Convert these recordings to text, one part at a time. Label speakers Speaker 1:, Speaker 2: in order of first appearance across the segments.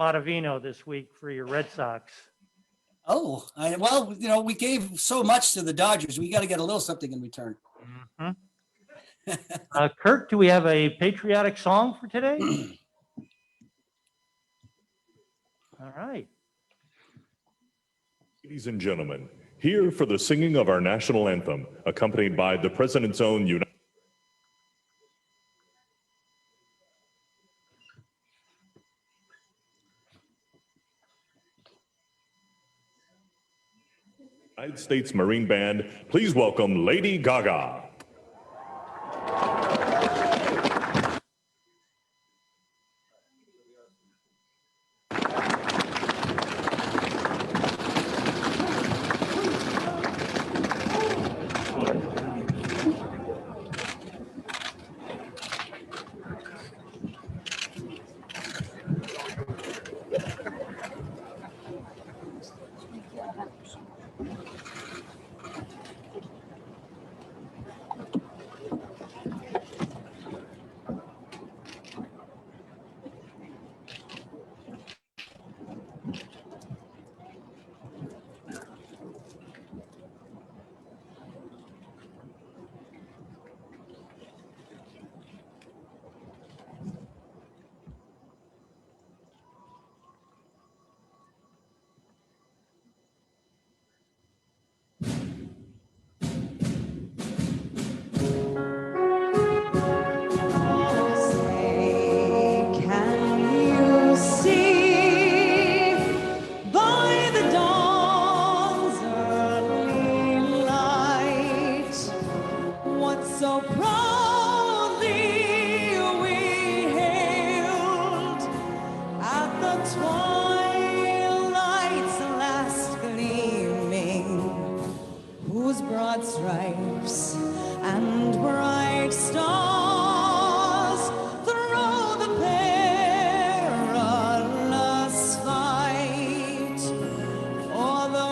Speaker 1: Mottavino this week for your Red Sox.
Speaker 2: Oh, well, you know, we gave so much to the Dodgers. We got to get a little something in return.
Speaker 1: Kurt, do we have a patriotic song for today? All right.
Speaker 3: Ladies and gentlemen, here for the singing of our national anthem, accompanied by the President's own United States Marine Band, please welcome Lady Gaga.
Speaker 4: Broad stripes and bright stars through the perilous fight. O'er the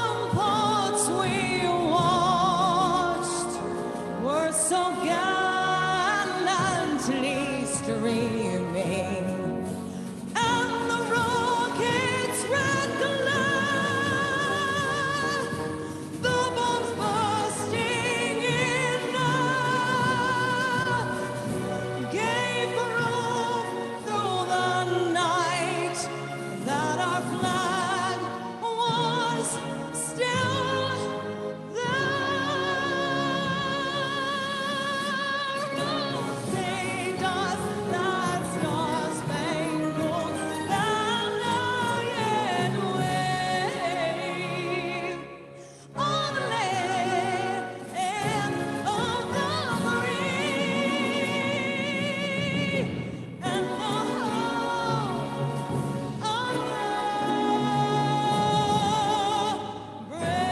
Speaker 4: ramparts we watched were so gallantly streaming, and the rockets' red glare, the bombs bursting in air, gave proof through the night that our flag was still there. Oh, say does that star-spangled banner yet wave on the land of the free and the hope of the brave.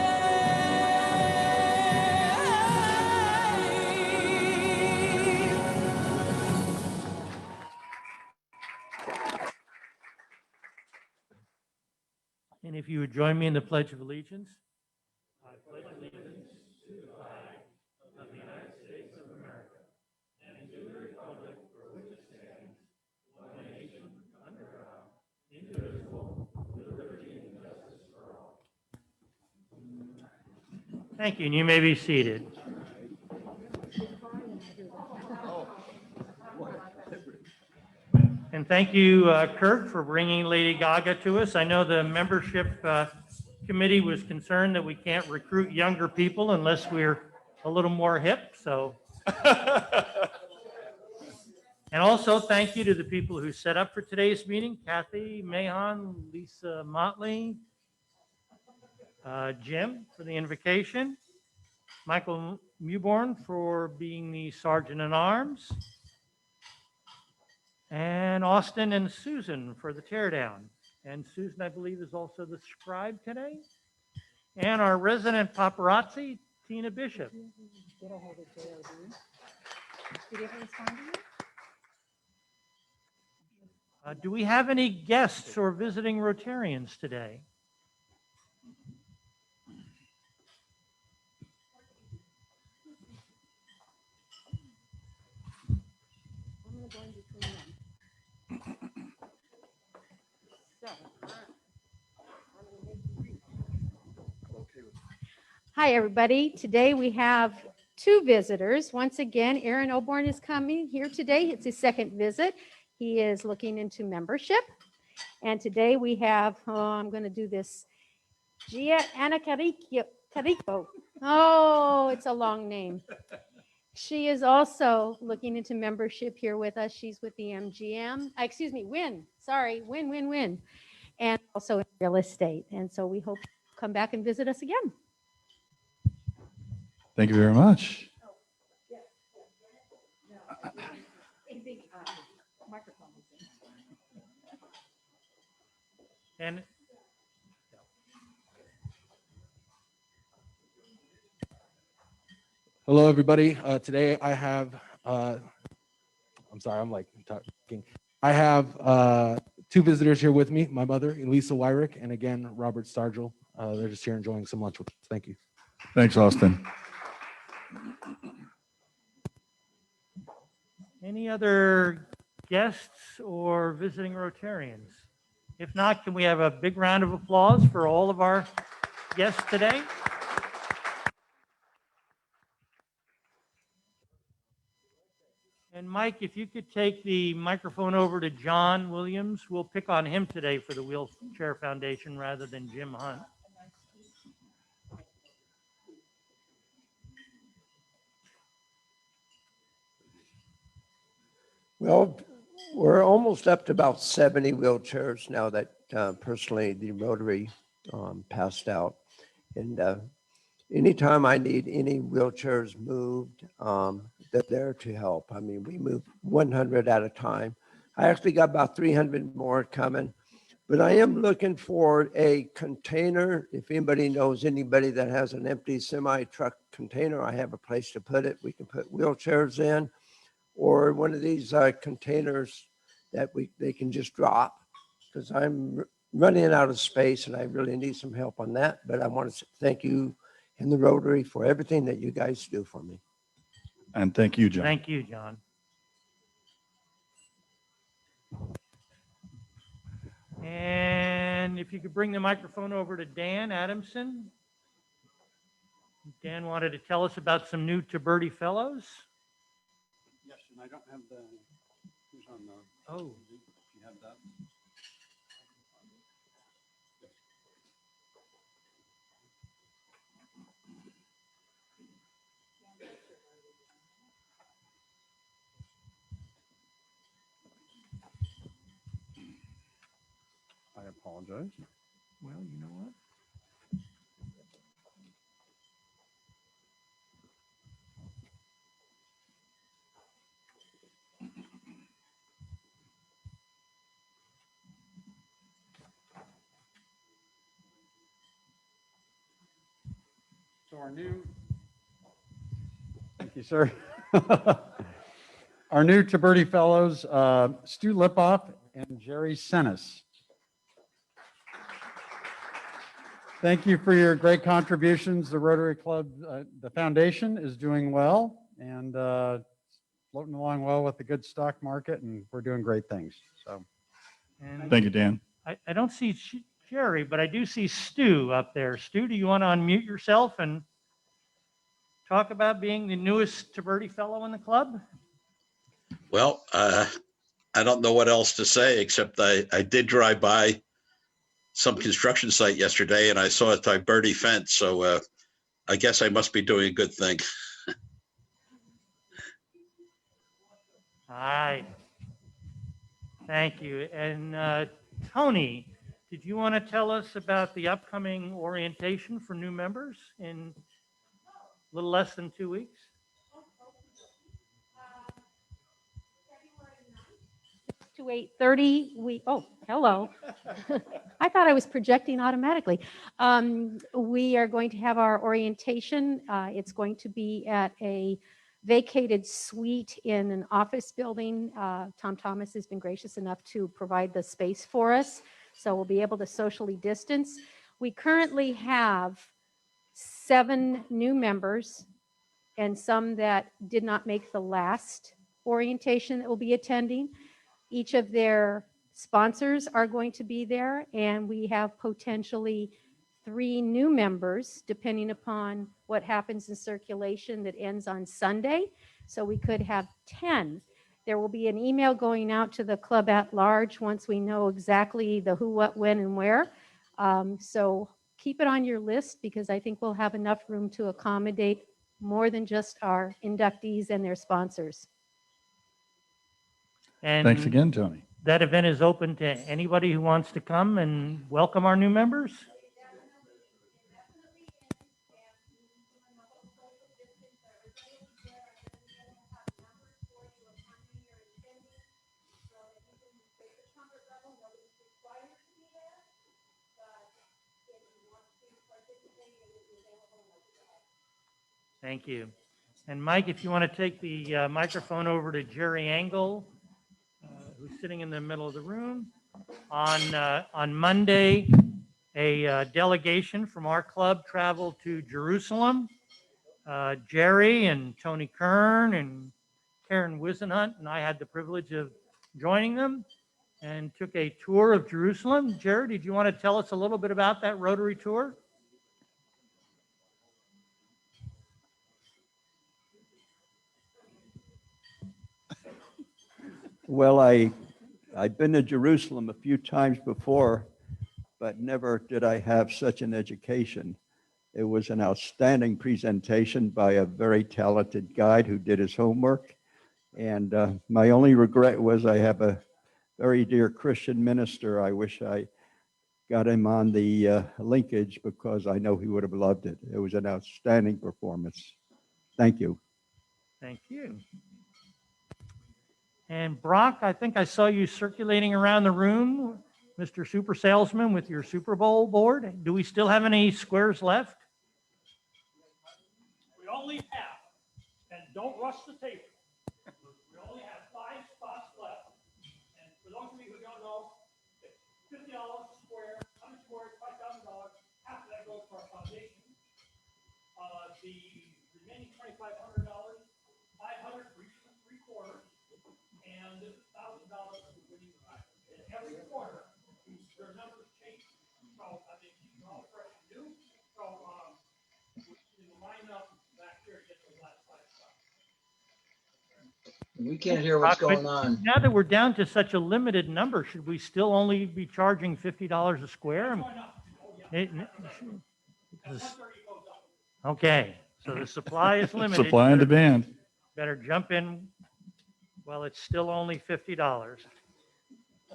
Speaker 1: And if you would join me in the Pledge of Allegiance. I pledge allegiance to the flag of the United States of America and to the republic for which it stands, one nation, under God, indivisible, with liberty and justice for all. Thank you, and you may be seated. And thank you, Kurt, for bringing Lady Gaga to us. I know the membership committee was concerned that we can't recruit younger people unless we're a little more hip, so. And also, thank you to the people who set up for today's meeting, Kathy Mahon, Lisa Motley, Jim for the invocation, Michael Mewborn for being the Sergeant at Arms, and Austin and Susan for the teardown. And Susan, I believe, is also the scribe today. And our resident paparazzi, Tina Bishop.
Speaker 5: Get a hold of JOD. Did he ever respond to you?
Speaker 1: Do we have any guests or visiting Rotarians today?
Speaker 5: I'm going to go in between them. Hi, everybody. Today we have two visitors. Once again, Aaron Oborn is coming here today. It's his second visit. He is looking into membership. And today we have, I'm going to do this, Gia Ana Carico. Oh, it's a long name. She is also looking into membership here with us. She's with the MGM, excuse me, WIN. Sorry, WIN. And also in real estate. And so we hope you come back and visit us again.
Speaker 6: Thank you very much.
Speaker 1: And
Speaker 6: Hello, everybody. Today I have, I'm sorry, I'm like talking. I have two visitors here with me, my mother, Elisa Wyrick, and again, Robert Stargell. They're just here enjoying some lunch with us. Thank you.
Speaker 7: Thanks, Austin.
Speaker 1: any other guests or visiting Rotarians? If not, can we have a big round of applause for all of our guests today? And Mike, if you could take the microphone over to John Williams, we'll pick on him today for the Wheelchair Foundation rather than Jim Hunt.
Speaker 8: Well, we're almost up to about 70 wheelchairs now that personally the Rotary passed out. And anytime I need any wheelchairs moved, they're there to help. I mean, we move 100 at a time. I actually got about 300 more coming, but I am looking for a container. If anybody knows anybody that has an empty semi-truck container, I have a place to put it. We can put wheelchairs in, or one of these containers that they can just drop, because I'm running out of space and I really need some help on that. But I want to thank you and the Rotary for everything that you guys do for me.
Speaker 7: And thank you, John.
Speaker 1: Thank you, John. And if you could bring the microphone over to Dan Adamson. Dan wanted to tell us about some new Tiberti Fellows.
Speaker 9: Yes, and I don't have the, who's on the,
Speaker 1: Oh,
Speaker 9: do you have that? I apologize.
Speaker 1: well, you know what?
Speaker 9: So our new, thank you, sir. Our new Tiberti Fellows, Stu Lipoff and Jerry Senes. Thank you for your great contributions. The Rotary Club, the foundation is doing well and floating along well with the good stock market, and we're doing great things. So
Speaker 1: And
Speaker 7: Thank you, Dan.
Speaker 1: I don't see Jerry, but I do see Stu up there. Stu, do you want to unmute yourself and talk about being the newest Tiberti Fellow in the club?
Speaker 10: Well, I don't know what else to say, except I did drive by some construction site yesterday and I saw a Tiberti fence. So I guess I must be doing a good thing.
Speaker 1: All right. Thank you. And Tony, did you want to tell us about the upcoming orientation for new members in a little less than 2 weeks?
Speaker 5: To 8:30, hello. I thought I was projecting automatically. We are going to have our orientation. It's going to be at a vacated suite in an office building. Tom Thomas has been gracious enough to provide the space for us, so we'll be able to socially distance. We currently have 7 new members and some that did not make the last orientation that will be attending. Each of their sponsors are going to be there, and we have potentially 3 new members, depending upon what happens in circulation that ends on Sunday. So we could have 10. There will be an email going out to the club at large once we know exactly the who, what, when, and where. So keep it on your list, because I think we'll have enough room to accommodate more than just our inductees and their sponsors.
Speaker 1: And
Speaker 7: Thanks again, Tony.
Speaker 1: that event is open to anybody who wants to come and welcome our new members. Thank you. And Mike, if you want to take the microphone over to Jerry Engel, who's sitting in the middle of the room. On Monday, a delegation from our club traveled to Jerusalem. Jerry and Tony Kern and Karen Wisenhunt and I had the privilege of joining them and took a tour of Jerusalem. Jerry, did you want to tell us a little bit about that Rotary tour?
Speaker 8: Well, I've been to Jerusalem a few times before, but never did I have such an education. It was an outstanding presentation by a very talented guide who did his homework. And my only regret was I have a very dear Christian minister. I wish I got him on the linkage, because I know he would have loved it. It was an outstanding performance. Thank you.
Speaker 1: Thank you. And Brock, I think I saw you circulating around the room, Mr. Super Salesman, with your Super Bowl board. Do we still have any squares left?
Speaker 11: We only have, and don't rush the table, we only have 5 spots left. And for those of you who don't know, it's $50 a square, 100 squares, $5,000, half of that goes for our foundation. The remaining $2,500, $500 for each 3 quarters, and $1,000 for the winning prize. And every quarter, their numbers change. So, I mean, these are all fresh and new. So, in the lineup back here, get the last 5 spots.
Speaker 12: We can't hear what's
Speaker 1: Brock, but
Speaker 12: going on.
Speaker 1: now that we're down to such a limited number, should we still only be charging $50 a square? Okay, so the supply is limited.
Speaker 7: Supply and demand.
Speaker 1: Better jump in while it's still only $50.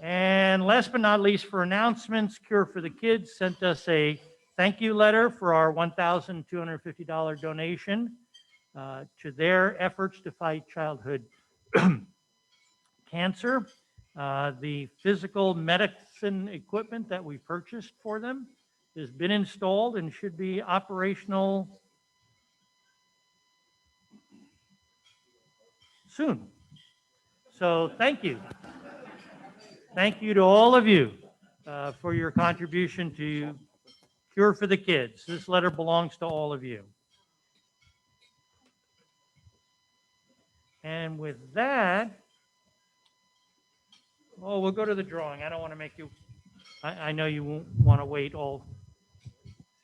Speaker 1: And last but not least, for announcements, Cure for the Kids sent us a thank you letter for our $1,250 donation to their efforts to fight childhood cancer. The physical medicine equipment that we purchased for them has been installed and should be operational soon. So thank you. Thank you to all of you for your contribution to Cure for the Kids. This letter belongs to all of you. And with that, we'll go to the drawing. I don't want to make you, I know you won't want to wait all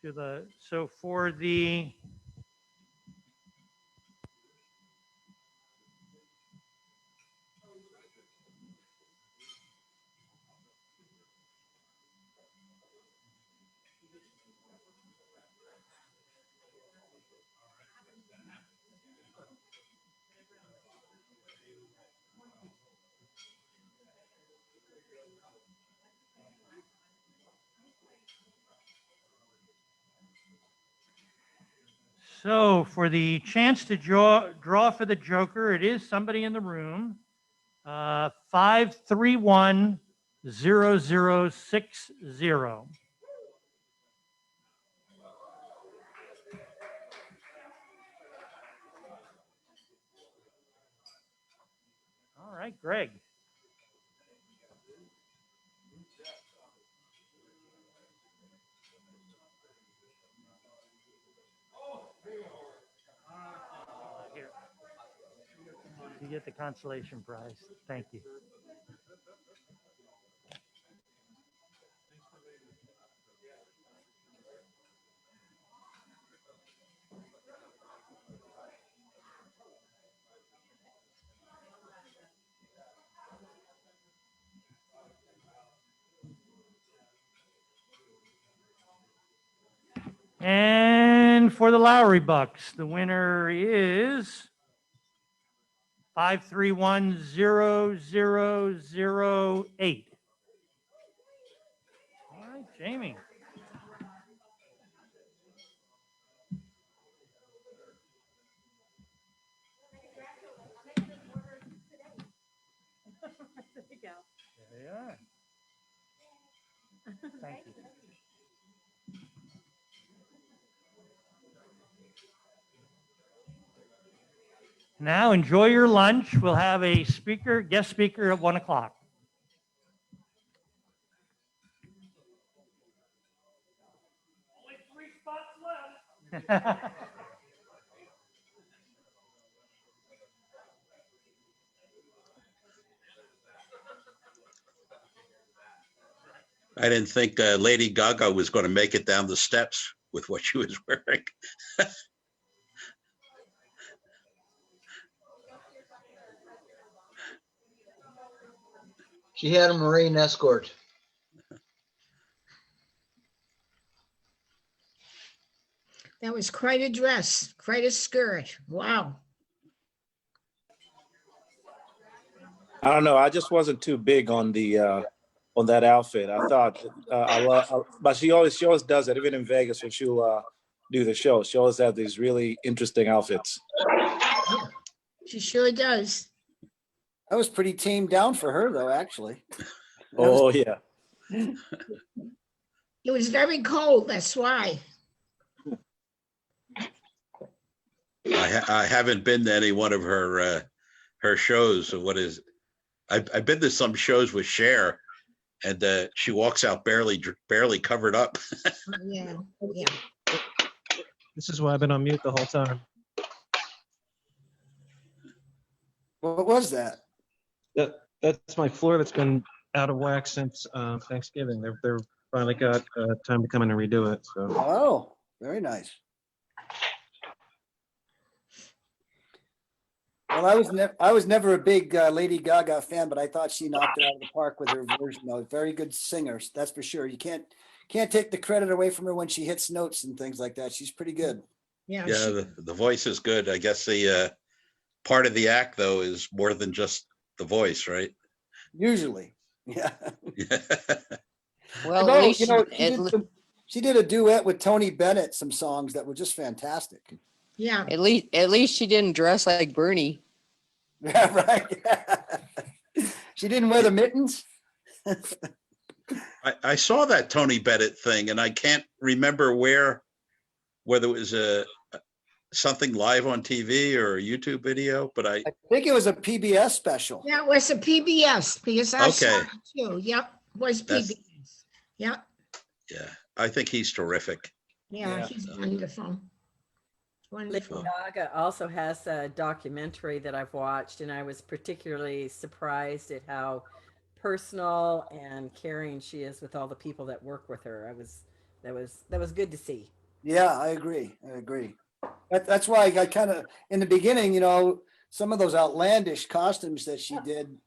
Speaker 1: to so for the, so for the chance to draw for the Joker, it is somebody in the room. 5310060. All right, Greg. Here. You get the consolation prize. Thank you. And for the Lowry Bucks, the winner is 5310008. All right, Jamie.
Speaker 5: There you go.
Speaker 1: There you are. Thank you. Now enjoy your lunch. We'll have a speaker, guest speaker at 1 o'clock.
Speaker 11: Only 3 spots left.
Speaker 10: I didn't think Lady Gaga was going to make it down the steps with what she was wearing.
Speaker 12: She had a Marine escort.
Speaker 13: That was quite a dress, quite a skirt. Wow.
Speaker 14: I don't know. I just wasn't too big on the on that outfit. I thought, but she always does that. Even in Vegas, when she'll do the show, she always has these really interesting outfits.
Speaker 13: She sure does.
Speaker 2: That was pretty tamed down for her, though, actually.
Speaker 14: Oh yeah.
Speaker 13: It was very cold, that's why.
Speaker 10: I haven't been to any one of her shows. So what is? I've been to some shows with Cher, and she walks out barely covered up.
Speaker 13: Yeah, yeah.
Speaker 15: This is why I've been on mute the whole time.
Speaker 2: What was that?
Speaker 15: That's my floor that's been out of whack since Thanksgiving. They're finally got time to come in and redo it. So.
Speaker 2: Oh, very nice. Well, I was never a big Lady Gaga fan, but I thought she knocked it out of the park with her version. Though, very good singer, that's for sure. You can't take the credit away from her when she hits notes and things like that. She's pretty good.
Speaker 10: Yeah, the voice is good. I guess the part of the act though is more than just the voice, right?
Speaker 2: Usually, yeah.
Speaker 16: Well,
Speaker 2: Although,
Speaker 16: at least
Speaker 2: she did a duet with Tony Bennett, some songs that were just fantastic.
Speaker 13: Yeah.
Speaker 16: at least she didn't dress like Bernie.
Speaker 2: Yeah, right. She didn't wear the mittens.
Speaker 10: I saw that Tony Bennett thing, and I can't remember whether it was something live on TV or a YouTube video, but I
Speaker 2: think it was a PBS special.
Speaker 13: Yeah, it was a PBS because I saw
Speaker 10: Okay.
Speaker 13: it too. Yep, it was
Speaker 10: That's-
Speaker 13: PBS. Yep,
Speaker 10: yeah, I think he's terrific.
Speaker 13: yeah, he's wonderful.
Speaker 17: Lady
Speaker 13: Wonderful.
Speaker 17: Gaga also has a documentary that I've watched, and I was particularly surprised at how personal and caring she is with all the people that work with her. That was good to see.
Speaker 2: Yeah, I agree. That's why I kind of, in the beginning, some of those outlandish costumes that she did,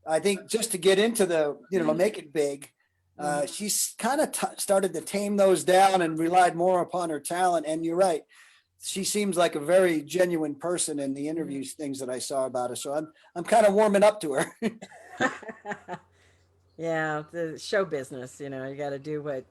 Speaker 2: I think just to get into the, make it big, she's kind of started to tame those down and relied more upon her talent. And you're right. She seems like a very genuine person in the interviews, things that I saw about her. So I'm kind of warming up to her.
Speaker 17: Yeah, the show business, you got to do what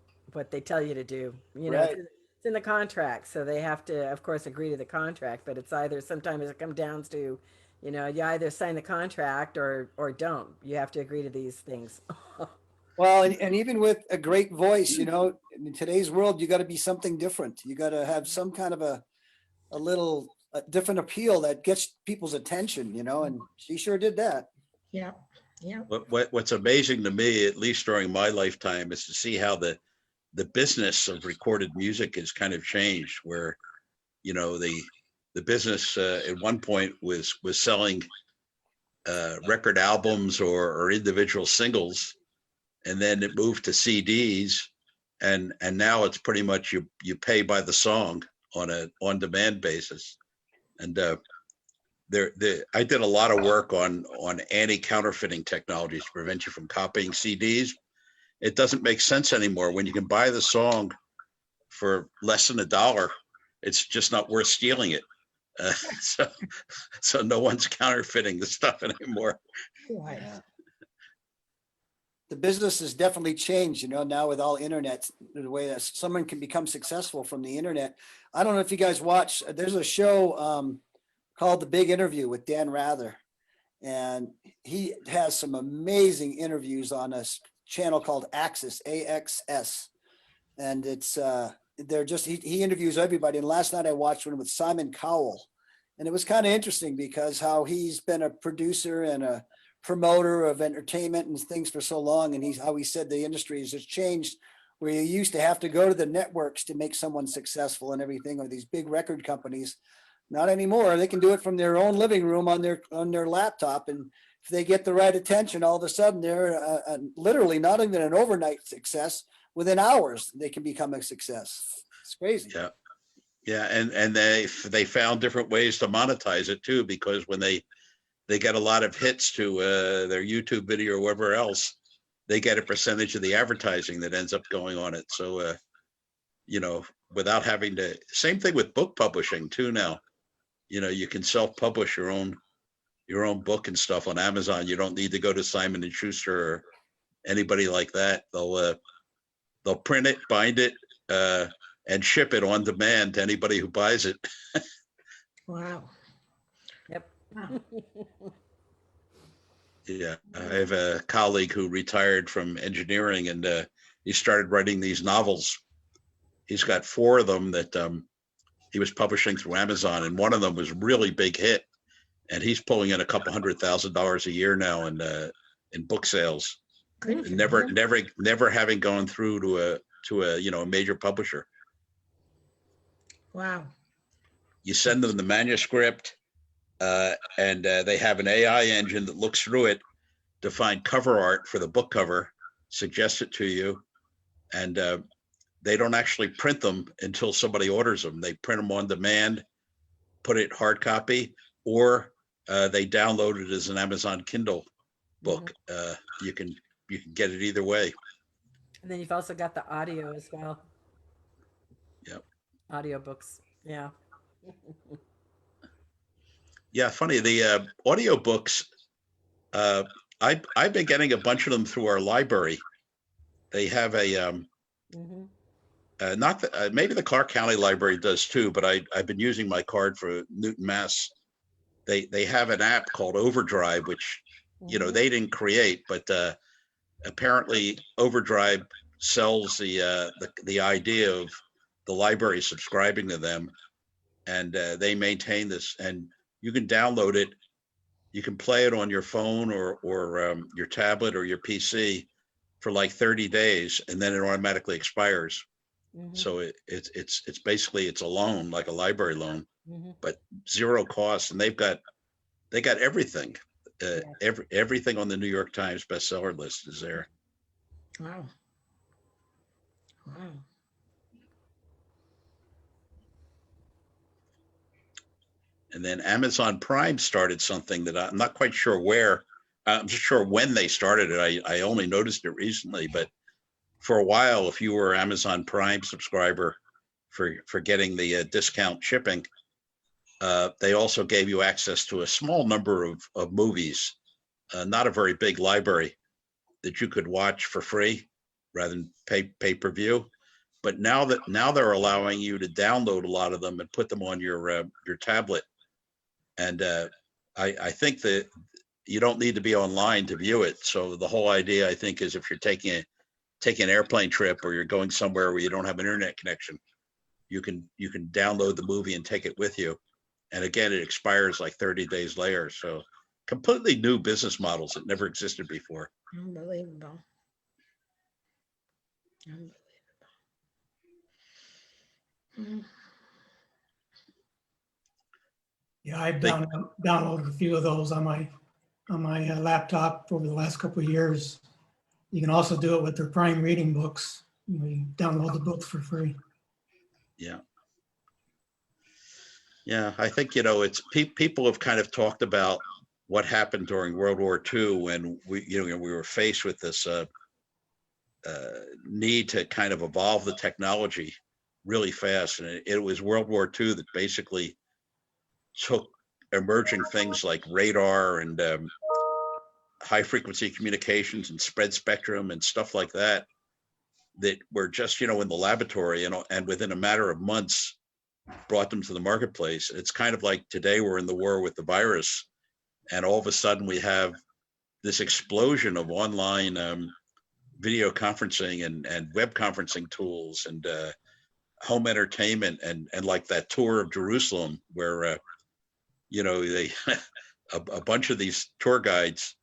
Speaker 17: they tell you to do.
Speaker 2: Right.
Speaker 17: It's in the contract, so they have to, of course, agree to the contract. But it's either sometimes it comes down to, you either sign the contract or don't. You have to agree to these things.
Speaker 2: Well, and even with a great voice, in today's world, you got to be something different. You got to have some kind of a different appeal that gets people's attention, and she sure did that.
Speaker 13: Yeah, yeah.
Speaker 10: What's amazing to me, at least during my lifetime, is to see how the business of recorded music has kind of changed, where the business at one point was selling record albums or individual singles, and then it moved to CDs, and now it's pretty much you pay by the song on a on-demand basis. And I did a lot of work on anti-counterfeiting technologies to prevent you from copying CDs. It doesn't make sense anymore when you can buy the song for less than $1. It's just not worth stealing it. Uh, so, so no one's counterfeiting the stuff anymore.
Speaker 2: Yeah. The business has definitely changed, you know, now with all internet, the way that someone can become successful from the internet. I don't know if you guys watch, there's a show called The Big Interview with Dan Rather. And he has some amazing interviews on a channel called Axis, AXS. And it's, they're just, he interviews everybody. And last night I watched one with Simon Cowell. And it was kind of interesting because how he's been a producer and a promoter of entertainment and things for so long. And how he said the industry has just changed, where you used to have to go to the networks to make someone successful and everything, or these big record companies. Not anymore. They can do it from their own living room on their laptop. And if they get the right attention, all of a sudden they're literally not even an overnight success. Within hours, they can become a success. It's crazy.
Speaker 10: Yeah. Yeah. And they found different ways to monetize it too, because when they get a lot of hits to their YouTube video or whatever else, they get a percentage of the advertising that ends up going on it. So, you know, without having to, same thing with book publishing too now. You know, you can self-publish your own book and stuff on Amazon. You don't need to go to Simon and Schuster or anybody like that. They'll print it, bind it, and ship it on demand to anybody who buys it.
Speaker 13: Wow.
Speaker 17: Yep.
Speaker 10: Yeah, I have a colleague who retired from engineering, and he started writing these novels. He's got 4 of them that he was publishing through Amazon, and one of them was a really big hit, and he's pulling in a couple $100,000 a year now in book sales.
Speaker 13: Good.
Speaker 10: And never having gone through to a you know, a major publisher.
Speaker 13: Wow.
Speaker 10: You send them the manuscript, and they have an AI engine that looks through it to find cover art for the book cover, suggest it to you, and they don't actually print them until somebody orders them. They print them on demand, put it hard copy, or they download it as an Amazon Kindle book. You can get it either way.
Speaker 17: And then you've also got the audio as well.
Speaker 10: Yep.
Speaker 17: Audiobooks. Yeah.
Speaker 10: Yeah, funny. The audiobooks, I've been getting a bunch of them through our library. They have a not the, maybe the Clark County Library does too, but I've been using my card for Newton, Mass. They have an app called Overdrive, which you know they didn't create, but apparently Overdrive sells the idea of the library subscribing to them, and they maintain this, and you can download it. You can play it on your phone or your tablet or your PC for like 30 days, and then it automatically expires. So it's basically it's a loan, like a library loan, but zero cost, and they got everything. Everything on the New York Times bestseller list is there.
Speaker 13: Wow. Wow.
Speaker 10: And then Amazon Prime started something that I'm not quite sure where. I'm just sure when they started it. I only noticed it recently, but for a while, if you were an Amazon Prime subscriber for getting the discount shipping, they also gave you access to a small number of movies, not a very big library, that you could watch for free rather than pay per view. But now they're allowing you to download a lot of them and put them on your tablet. And I think that you don't need to be online to view it. So the whole idea, I think, is if you're taking an airplane trip or you're going somewhere where you don't have an internet connection, you can download the movie and take it with you. And again, it expires like 30 days later. So completely new business models that never existed before.
Speaker 13: Unbelievable. Unbelievable.
Speaker 18: Yeah, I've downloaded a few of those on my laptop over the last couple of years. You can also do it with their Prime Reading books. You download the books for free.
Speaker 10: Yeah. Yeah, I think, it's people have kind of talked about what happened during World War II when we were faced with this need to kind of evolve the technology really fast. And it was World War II that basically took emerging things like radar and high frequency communications and spread spectrum and stuff like that, that were just, in the laboratory, and within a matter of months brought them to the marketplace. It's kind of like today we're in the war with the virus, and all of a sudden we have this explosion of online video conferencing and web conferencing tools and home entertainment and like that tour of Jerusalem where they a bunch of these tour guides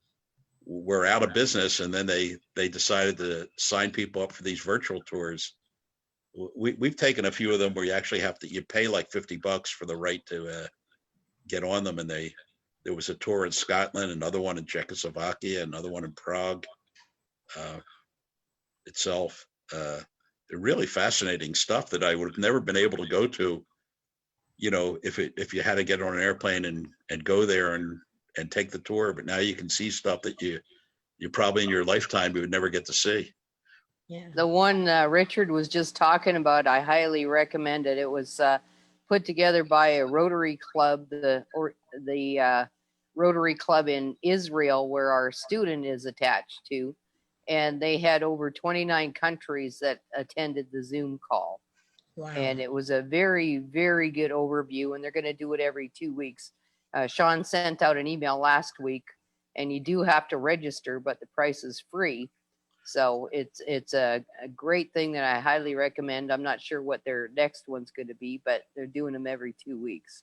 Speaker 10: were out of business, and then they decided to sign people up for these virtual tours. We've taken a few of them where you pay like $50 for the right to get on them, and there was a tour in Scotland, another one in Czechoslovakia, another one in Prague itself. They're really fascinating stuff that I would have never been able to go to, if you had to get on an airplane and go there and take the tour. But now you can see stuff that you probably in your lifetime you would never get to see.
Speaker 17: Yeah.
Speaker 16: The one Richard was just talking about, I highly recommend it. It was put together by a Rotary Club, the Rotary Club in Israel, where our student is attached to, and they had over 29 countries that attended the Zoom call.
Speaker 13: Wow.
Speaker 16: And it was a very, very good overview, and they're going to do it every 2 weeks. Sean sent out an email last week, and you do have to register, but the price is free. So it's a great thing that I highly recommend. I'm not sure what their next one's going to be, but they're doing them every 2 weeks.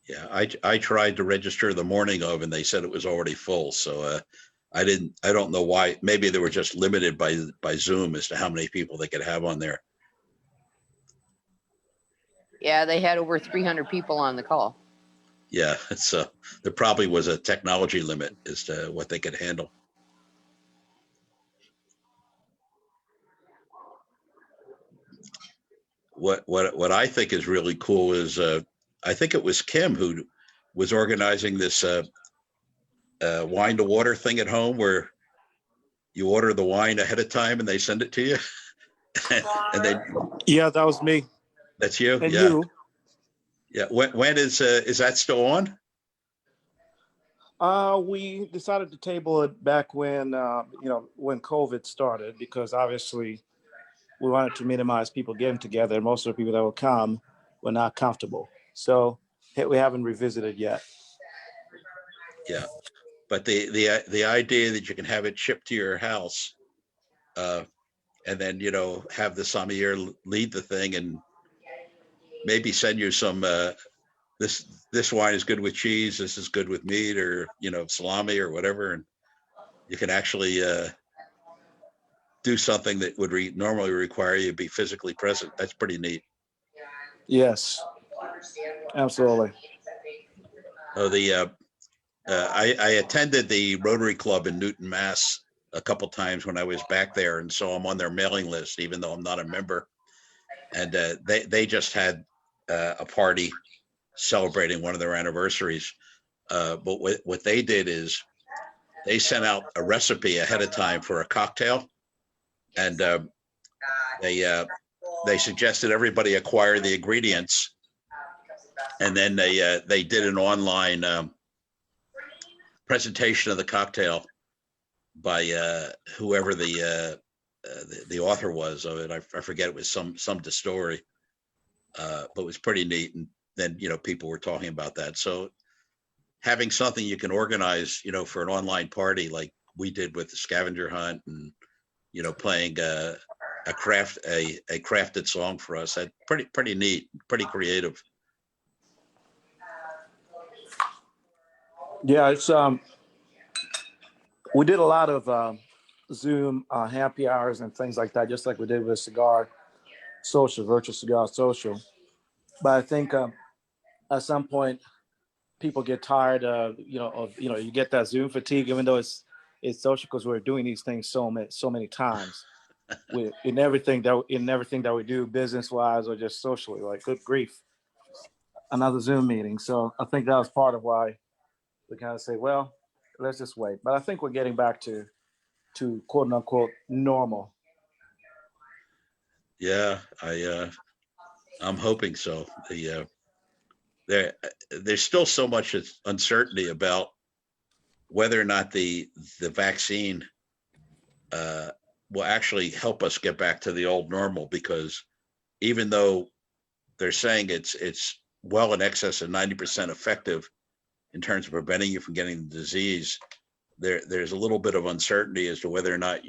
Speaker 10: Yeah, I tried to register the morning of, and they said it was already full. So I don't know why. Maybe they were just limited by Zoom as to how many people they could have on there.
Speaker 16: Yeah, they had over 300 people on the call.
Speaker 10: Yeah, there probably was a technology limit as to what they could handle. What I think is really cool is I think it was Kim who was organizing this wine to water thing at home, where you order the wine ahead of time and they send it to you. And they
Speaker 14: Yeah, that was me.
Speaker 10: That's you.
Speaker 14: And
Speaker 10: yeah.
Speaker 14: you.
Speaker 10: Yeah. When is that still on?
Speaker 14: We decided to table it back when when COVID started, because obviously we wanted to minimize people getting together. Most of the people that will come were not comfortable, so we haven't revisited yet.
Speaker 10: Yeah, but the idea that you can have it shipped to your house, and then have the sommelier lead the thing and maybe send you some this wine is good with cheese, this is good with meat, or salami or whatever, and you can actually do something that would normally require you to be physically present. That's pretty neat.
Speaker 14: Yes, absolutely.
Speaker 10: Oh, I attended the Rotary Club in Newton, Mass a couple times when I was back there, and so I'm on their mailing list, even though I'm not a member. And they just had a party celebrating one of their anniversaries. But what they did is they sent out a recipe ahead of time for a cocktail, and they suggested everybody acquire the ingredients, and then they did an online presentation of the cocktail by whoever the author was of it. I forget, it was some distillery, but it was pretty neat. And then people were talking about that. So having something you can organize, for an online party like we did with the scavenger hunt, and playing a crafted song for us, that pretty neat, pretty creative.
Speaker 14: Yeah, it's we did a lot of Zoom happy hours and things like that, just like we did with Cigar Social, Virtual Cigar Social. But I think at some point people get tired of you get that Zoom fatigue, even though it's social, because we're doing these things so many times in everything that we do, business wise or just socially. Like, good grief, another Zoom meeting. So I think that was part of why we kind of say, well, let's just wait. But I think we're getting back to quote unquote normal.
Speaker 10: Yeah, I I'm hoping so. There's still so much uncertainty about whether or not the vaccine will actually help us get back to the old normal, because even though they're saying it's well in excess of 90% effective in terms of preventing you from getting the disease, there's a little bit of uncertainty as to whether or not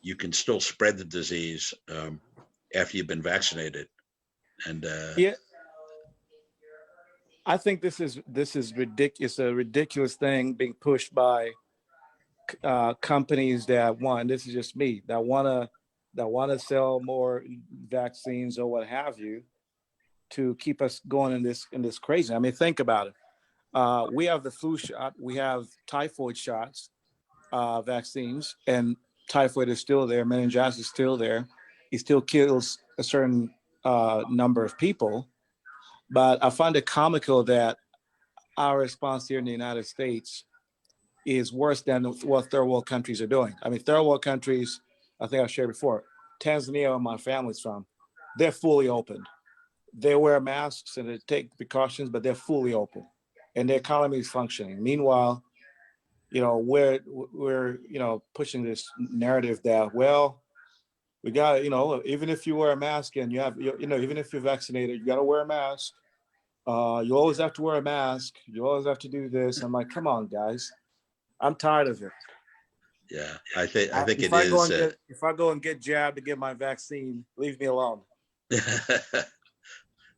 Speaker 10: you can still spread the disease after you've been vaccinated. And
Speaker 14: Yeah, I think this is ridiculous. A ridiculous thing being pushed by companies that want. This is just me that wanna sell more vaccines or what have you to keep us going in this crazy. I mean, think about it. We have the flu shot, we have typhoid shots, vaccines, and typhoid is still there. Meningitis is still there. It still kills a certain number of people. But I find it comical that our response here in the United States is worse than what third world countries are doing. I mean, third world countries, I think I shared before, Tanzania, where my family's from, they're fully open. They wear masks and they take precautions, but they're fully open and their economy is functioning. Meanwhile, we're pushing this narrative that, well, we got, even if you wear a mask and even if you're vaccinated, you got to wear a mask. You always have to wear a mask. You always have to do this. I'm like, come on, guys. I'm tired of it.
Speaker 10: yeah, I think
Speaker 14: If
Speaker 10: it
Speaker 14: I
Speaker 10: is.
Speaker 14: If I go and get jabbed to get my vaccine, leave me alone.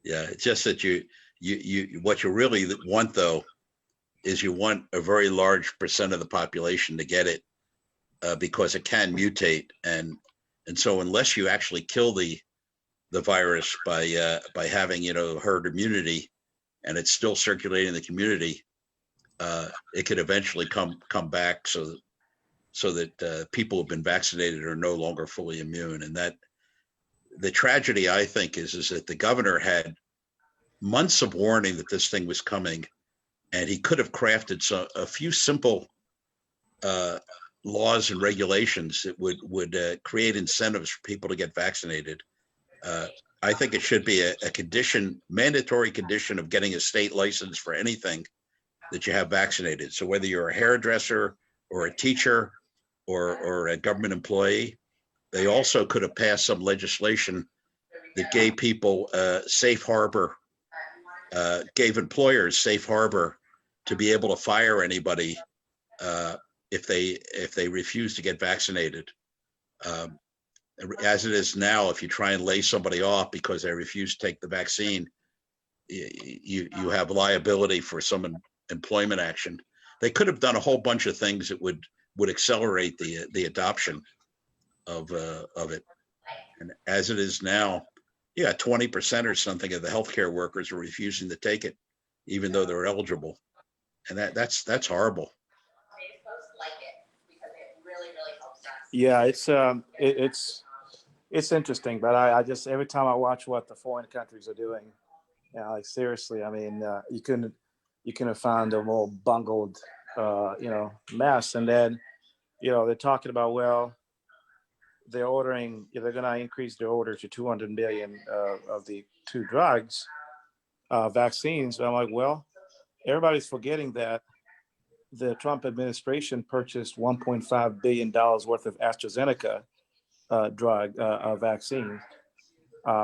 Speaker 10: Yeah, it's just that you what you really want, though, is you want a very large percent of the population to get it, because it can mutate, and so unless you actually kill the virus by having herd immunity, and it's still circulating in the community, it could eventually come back, so that people who've been vaccinated are no longer fully immune. And that the tragedy, I think, is that the governor had months of warning that this thing was coming, and he could have crafted a few simple laws and regulations that would create incentives for people to get vaccinated. I think it should be a condition, mandatory condition, of getting a state license for anything that you have vaccinated. So whether you're a hairdresser or a teacher or a government employee, they also could have passed some legislation that gave people safe harbor, gave employers safe harbor to be able to fire anybody if they refuse to get vaccinated. As it is now, if you try and lay somebody off because they refuse to take the vaccine, you have liability for some employment action. They could have done a whole bunch of things that would accelerate the adoption of it. And as it is now, 20% or something of the healthcare workers are refusing to take it, even though they're eligible, and that's horrible.
Speaker 14: Yeah, it's interesting, but I just, every time I watch what the foreign countries are doing, like seriously, I mean, you couldn't have found a more bungled, mess. And then, they're talking about, well, they're going to increase their order to 200 million of the two drugs, vaccines. But I'm like, well, everybody's forgetting that the Trump administration purchased $1.5 billion worth of AstraZeneca drug vaccine,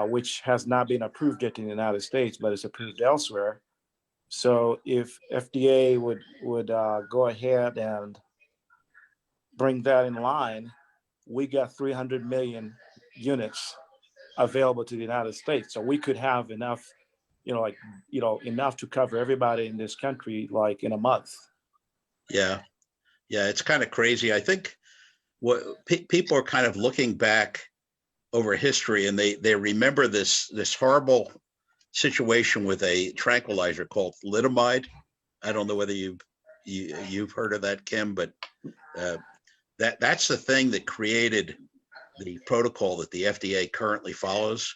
Speaker 14: which has not been approved yet in the United States, but is approved elsewhere. So if FDA would go ahead and bring that in line, we got 300 million units available to the United States. So we could have enough, enough to cover everybody in this country, like in a month.
Speaker 10: Yeah, it's kind of crazy. I think what people are kind of looking back over history, and they remember this horrible situation with a tranquilizer called thalidomide. I don't know whether you've heard of that, Kim, but that's the thing that created the protocol that the FDA currently follows.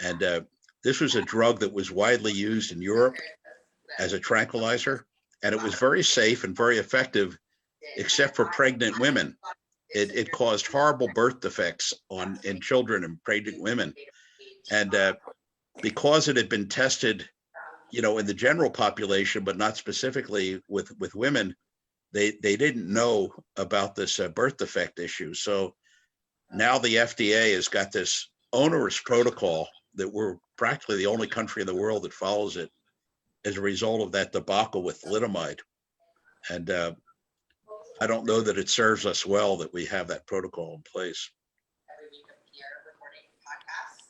Speaker 10: And this was a drug that was widely used in Europe as a tranquilizer, and it was very safe and very effective, except for pregnant women. It caused horrible birth defects in children and pregnant women. And because it had been tested, in the general population, but not specifically with women, they didn't know about this birth defect issue. So now the FDA has got this onerous protocol that we're practically the only country in the world that follows it as a result of that debacle with thalidomide. And I don't know that it serves us well that we have that protocol in place.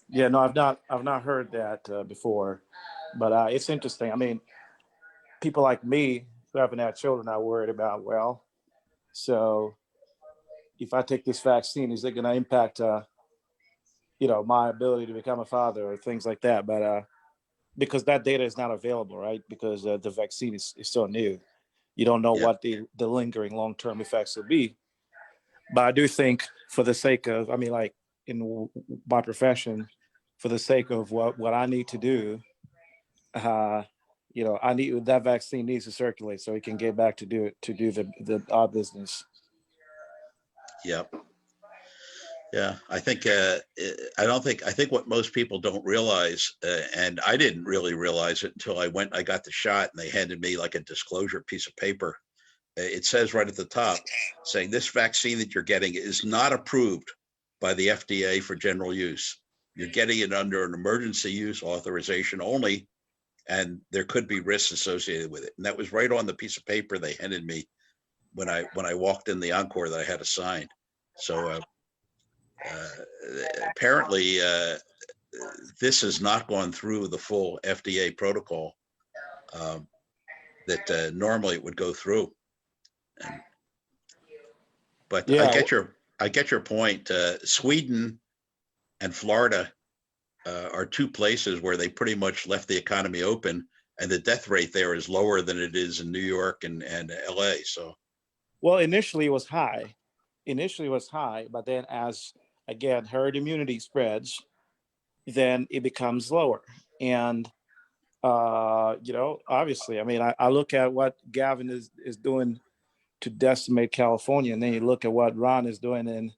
Speaker 14: Yeah, no, I've not heard that before, but it's interesting. I mean, people like me who haven't had children are worried about, well, so if I take this vaccine, is it going to impact, my ability to become a father or things like that? But because that data is not available, right? Because the vaccine is still new. You don't know what the lingering long-term effects will be. But I do think for the sake of, I mean, like in my profession, for the sake of what I need to do, I need that vaccine needs to circulate so we can get back to do our business.
Speaker 10: Yep. Yeah, I think I think what most people don't realize, and I didn't really realize it until I got the shot and they handed me like a disclosure piece of paper. It says right at the top saying this vaccine that you're getting is not approved by the FDA for general use. You're getting it under an emergency use authorization only, and there could be risks associated with it. And that was right on the piece of paper they handed me when I walked in the Encore that I had to sign. So apparently this has not gone through the full FDA protocol that normally it would go through. But
Speaker 14: Yeah.
Speaker 10: I get your point. Sweden and Florida are two places where they pretty much left the economy open, and the death rate there is lower than it is in New York and LA. So,
Speaker 14: well, initially it was high, but then as again herd immunity spreads, then it becomes lower. And obviously, I mean, I look at what Gavin is doing to decimate California, and then you look at what Ron is doing in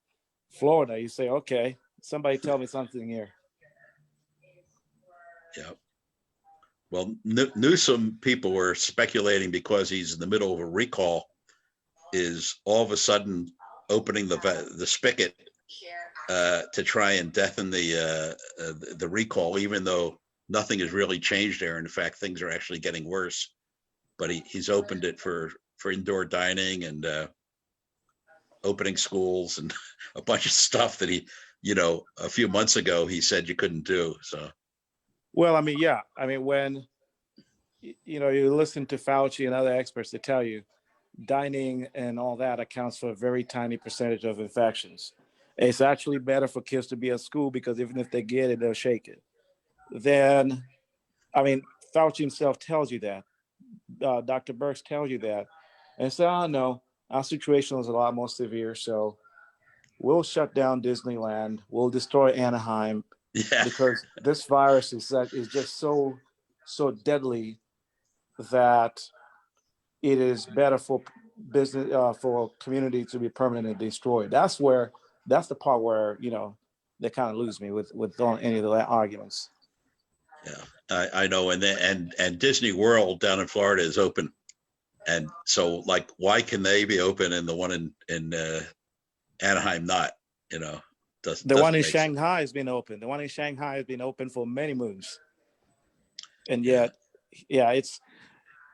Speaker 14: Florida. You say, okay, somebody tell me something here.
Speaker 10: yeah. Well, Newsom, people were speculating because he's in the middle of a recall, is all of a sudden opening the spigot to try and deafen the recall, even though nothing has really changed there. In fact, things are actually getting worse. But he's opened it for indoor dining and opening schools and a bunch of stuff that he, a few months ago he said you couldn't do. So,
Speaker 14: well, I mean, yeah, I mean, when you listen to Fauci and other experts, they tell you dining and all that accounts for a very tiny percentage of infections. It's actually better for kids to be at school because even if they get it, they'll shake it. Then, I mean, Fauci himself tells you that. Dr. Birx tells you that. And so, oh, no, our situation is a lot more severe. So we'll shut down Disneyland. We'll destroy Anaheim.
Speaker 10: Yeah.
Speaker 14: Because this virus is just so deadly that it is better for business, for community to be permanently destroyed. That's the part where, they kind of lose me with any of the arguments.
Speaker 10: Yeah, I know. And Disney World down in Florida is open. And so like, why can they be open and the one in Anaheim not,
Speaker 14: The one in Shanghai has been open. The one in Shanghai has been open for many moons. And yet, yeah, it's,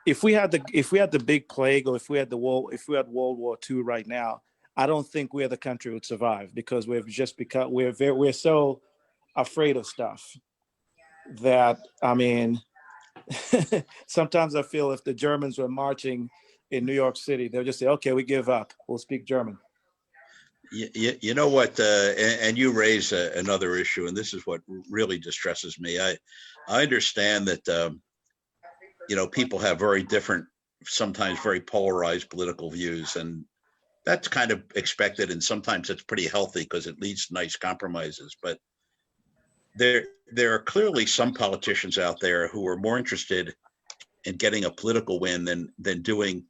Speaker 14: if we had the big plague, or if we had World War II right now, I don't think we as a country would survive, because we're so afraid of stuff that, I mean, sometimes I feel if the Germans were marching in New York City, they'll just say, okay, we give up. We'll speak German.
Speaker 10: You know what, and you raise another issue, and this is what really distresses me. I understand that, people have very different, sometimes very polarized political views, and that's kind of expected, and sometimes it's pretty healthy because it leads to nice compromises. But there are clearly some politicians out there who are more interested in getting a political win than doing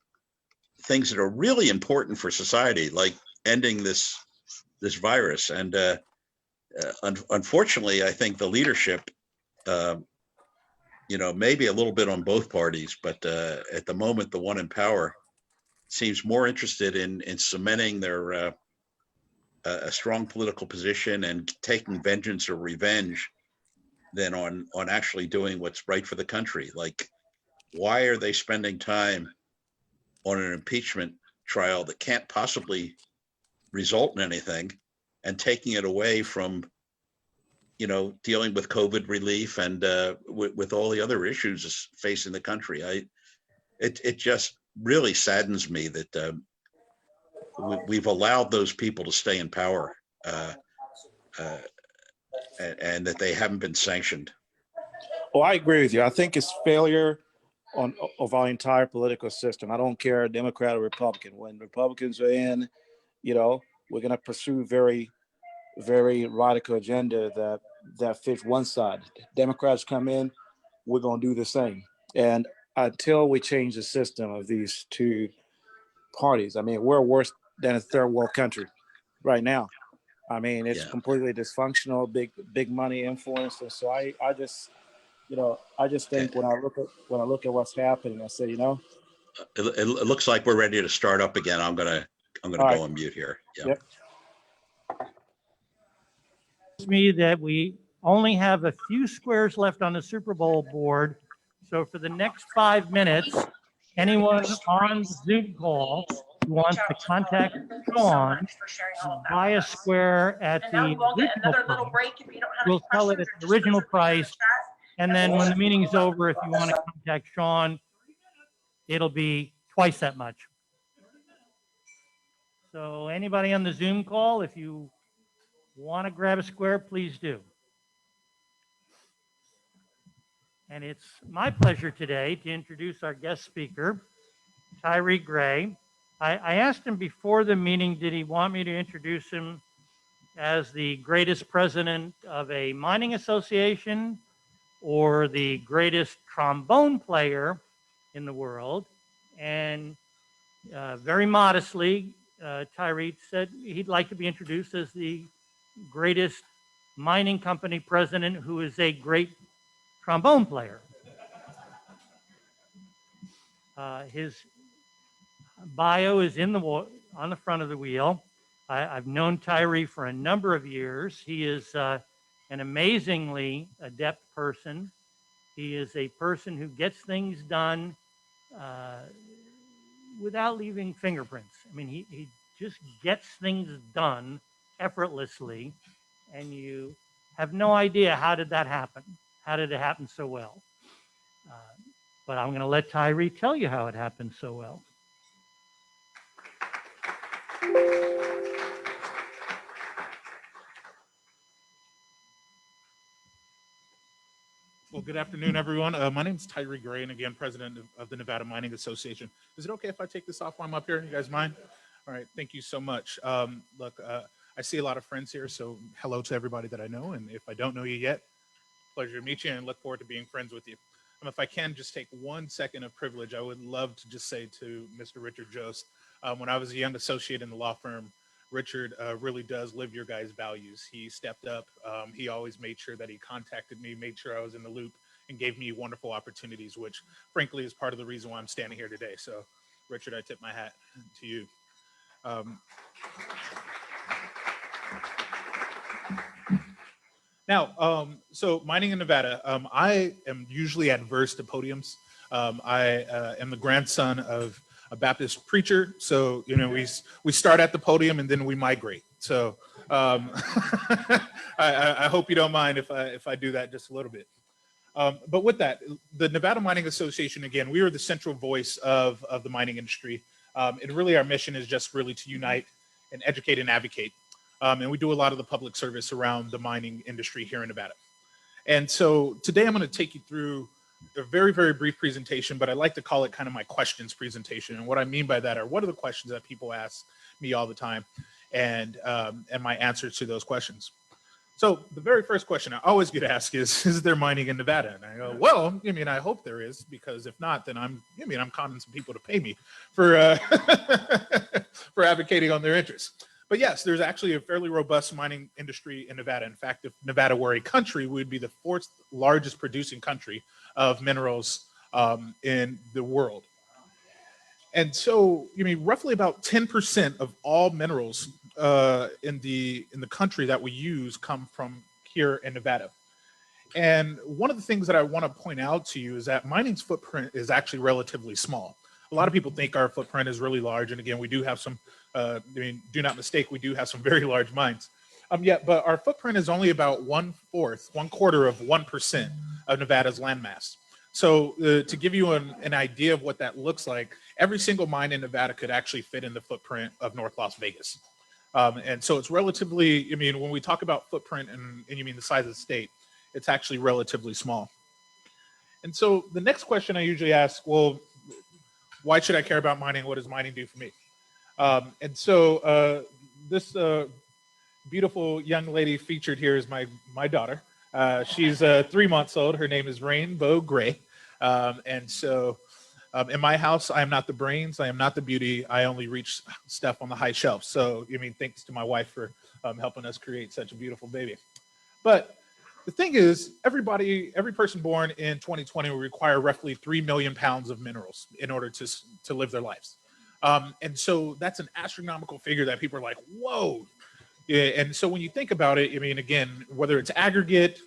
Speaker 10: things that are really important for society, like ending this virus. And unfortunately, I think the leadership maybe a little bit on both parties, but at the moment, the one in power seems more interested in cementing their a strong political position and taking vengeance or revenge than on actually doing what's right for the country. Like, why are they spending time on an impeachment trial that can't possibly result in anything, and taking it away from dealing with COVID relief and with all the other issues facing the country? It just really saddens me that we've allowed those people to stay in power, and that they haven't been sanctioned.
Speaker 14: Oh, I agree with you. I think it's failure of our entire political system. I don't care, Democrat or Republican. When Republicans are in, we're going to pursue very, very radical agenda that fits one side. Democrats come in, we're going to do the same. And until we change the system of these two parties, I mean, we're worse than a third world country right now. I mean, it's completely dysfunctional, big money influence. And so I just think when I look at what's happening, I say,
Speaker 10: It looks like we're ready to start up again. I'm gonna go on mute here. Yeah.
Speaker 14: Yep.
Speaker 1: It's me that we only have a few squares left on the Super Bowl board. So for the next 5 minutes, anyone on Zoom call who wants to contact Sean, buy a square at the original price. We'll sell it at the original price. And then when the meeting's over, if you want to contact Sean, it'll be twice that much. So anybody on the Zoom call, if you want to grab a square, please do. And it's my pleasure today to introduce our guest speaker, Tyree Gray. I asked him before the meeting, did he want me to introduce him as the greatest president of a mining association or the greatest trombone player in the world. And very modestly, Tyree said he'd like to be introduced as the greatest mining company president who is a great trombone player. His bio is on the front of the wheel. I've known Tyree for a number of years. He is an amazingly adept person. He is a person who gets things done without leaving fingerprints. I mean, he just gets things done effortlessly, and you have no idea how did that happen? How did it happen so well? But I'm going to let Tyree tell you how it happened so well.
Speaker 19: Well, good afternoon, everyone. My name is Tyree Gray, and again, president of the Nevada Mining Association. Is it okay if I take this off while I'm up here? You guys mind? All right, thank you so much. Look, I see a lot of friends here, so hello to everybody that I know, and if I don't know you yet, pleasure to meet you and look forward to being friends with you. If I can just take 1 second of privilege, I would love to just say to Mr. Richard Jost, when I was a young associate in the law firm, Richard really does live your guys' values. He stepped up. He always made sure that he contacted me, made sure I was in the loop, and gave me wonderful opportunities, which frankly is part of the reason why I'm standing here today. So, Richard, I tip my hat to you. Now, so mining in Nevada, I am usually adverse to podiums. I am the grandson of a Baptist preacher, so we start at the podium and then we migrate. So I hope you don't mind if I do that just a little bit. But with that, the Nevada Mining Association, again, we are the central voice of the mining industry. And really our mission is just really to unite and educate and advocate. And we do a lot of the public service around the mining industry here in Nevada. And so today I'm going to take you through a very, very brief presentation, but I like to call it kind of my questions presentation. And what I mean by that are what are the questions that people ask me all the time and my answers to those questions. So the very first question I always get asked is there mining in Nevada? And I go, well, I hope there is, because if not, then I'm conning some people to pay me for for advocating on their interests. But yes, there's actually a fairly robust mining industry in Nevada. In fact, if Nevada were a country, we would be the fourth largest producing country of minerals in the world. And so, roughly about 10% of all minerals in the country that we use come from here in Nevada. And one of the things that I want to point out to you is that mining's footprint is actually relatively small. A lot of people think our footprint is really large, and again, we do have some. Do not mistake, we do have some very large mines. But our footprint is only about 1/4 of 1% of Nevada's landmass. So to give you an idea of what that looks like, every single mine in Nevada could actually fit in the footprint of North Las Vegas. And so it's relatively, when we talk about footprint and you mean the size of the state, it's actually relatively small. And so the next question I usually ask, well, why should I care about mining? What does mining do for me? And so this beautiful young lady featured here is my daughter. She's 3 months old. Her name is Rainbow Gray. And so in my house, I am not the brains. I am not the beauty. I only reach stuff on the high shelf. So, thanks to my wife for helping us create such a beautiful baby. But the thing is, every person born in 2020 will require roughly 3 million pounds of minerals in order to live their lives. And so that's an astronomical figure that people are like, whoa. Yeah, and so when you think about it, again, whether it's aggregate,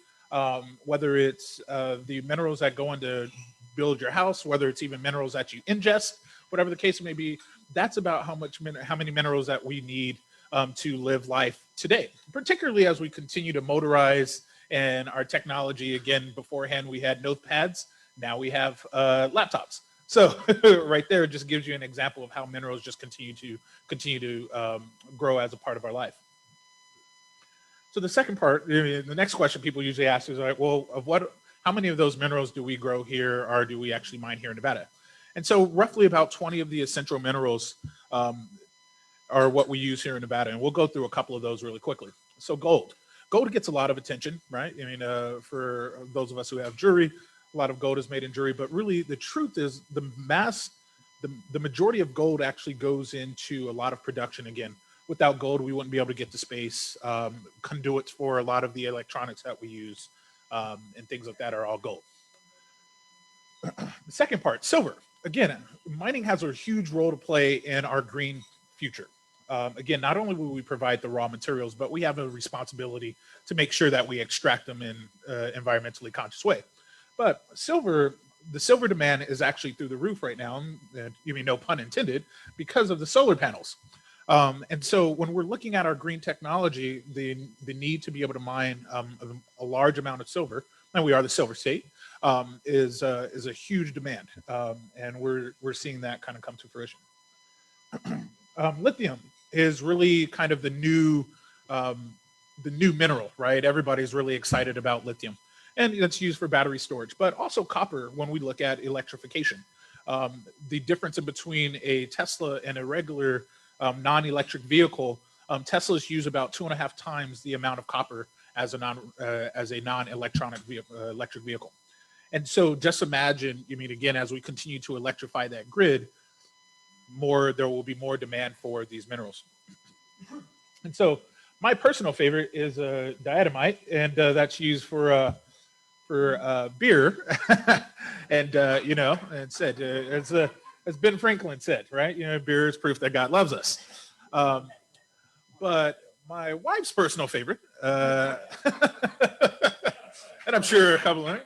Speaker 19: whether it's the minerals that go into build your house, whether it's even minerals that you ingest, whatever the case may be, that's about how many minerals that we need to live life today, particularly as we continue to motorize and our technology. Again, beforehand, we had notepads. Now we have laptops. So right there, it just gives you an example of how minerals just continue to grow as a part of our life. So the second part, the next question people usually ask is like, well, how many of those minerals do we grow here or do we actually mine here in Nevada? And so roughly about 20 of the essential minerals are what we use here in Nevada. And we'll go through a couple of those really quickly. So gold. Gold gets a lot of attention, right? For those of us who have jewelry, a lot of gold is made in jewelry, but really the truth is the majority of gold actually goes into a lot of production. Again, without gold, we wouldn't be able to get to space. Conduits for a lot of the electronics that we use and things like that are all gold. The second part, silver. Again, mining has a huge role to play in our green future. Again, not only will we provide the raw materials, but we have a responsibility to make sure that we extract them in an environmentally conscious way. But the silver demand is actually through the roof right now, no pun intended, because of the solar panels. And so when we're looking at our green technology, the need to be able to mine a large amount of silver, and we are the silver state, is a huge demand. And we're seeing that kind of come to fruition. Lithium is really kind of the new mineral, right? Everybody's really excited about lithium. And it's used for battery storage, but also copper when we look at electrification. The difference in between a Tesla and a regular non-electric vehicle, Teslas use about 2.5 times the amount of copper as a non-electronic electric vehicle. And so just imagine, again, as we continue to electrify that grid, there will be more demand for these minerals. And so my personal favorite is diatomite, and that's used for beer. And and said as Ben Franklin said, right? Beer is proof that God loves us. But my wife's personal favorite, and I'm sure a couple of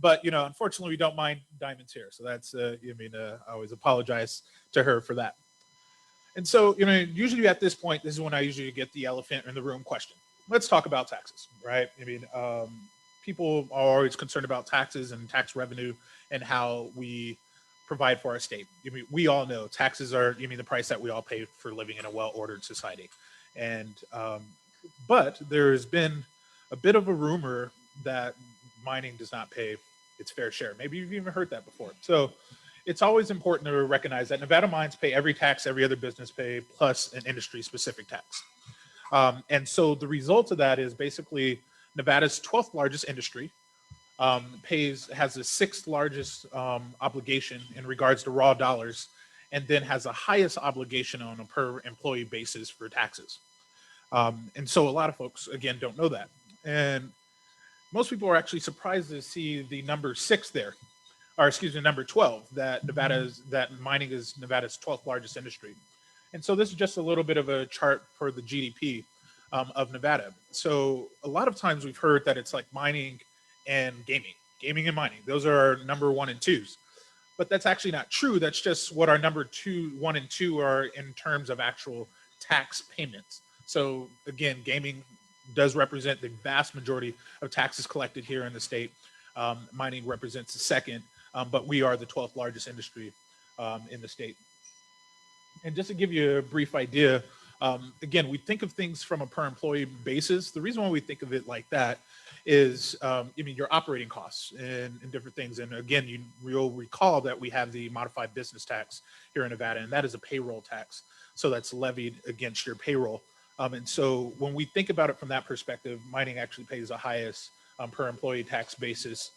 Speaker 19: but unfortunately, we don't mine diamonds here. So that's I always apologize to her for that. And so usually at this point, this is when I usually get the elephant in the room question. Let's talk about taxes, right? People are always concerned about taxes and tax revenue and how we provide for our state. We all know taxes are the price that we all pay for living in a well-ordered society. And but there's been a bit of a rumor that mining does not pay its fair share. Maybe you've even heard that before. So it's always important to recognize that Nevada mines pay every tax every other business pay, plus an industry-specific tax. And so the result of that is basically Nevada's 12th largest industry has the 6th largest obligation in regards to raw dollars, and then has the highest obligation on a per employee basis for taxes. And so a lot of folks, again, don't know that. And most people are actually surprised to see the number 6 there, or excuse me, number 12, that that mining is Nevada's 12th largest industry. And so this is just a little bit of a chart for the GDP of Nevada. So a lot of times we've heard that it's like mining and gaming and mining. Those are our number 1 and 2s. But that's actually not true. That's just what our number 1 and 2 are in terms of actual tax payments. So again, gaming does represent the vast majority of taxes collected here in the state. Mining represents the second, but we are the 12th largest industry in the state. And just to give you a brief idea, again, we think of things from a per employee basis. The reason why we think of it like that is, your operating costs and different things. And again, you'll recall that we have the modified business tax here in Nevada, and that is a payroll tax. So that's levied against your payroll. And so when we think about it from that perspective, mining actually pays the highest per employee tax basis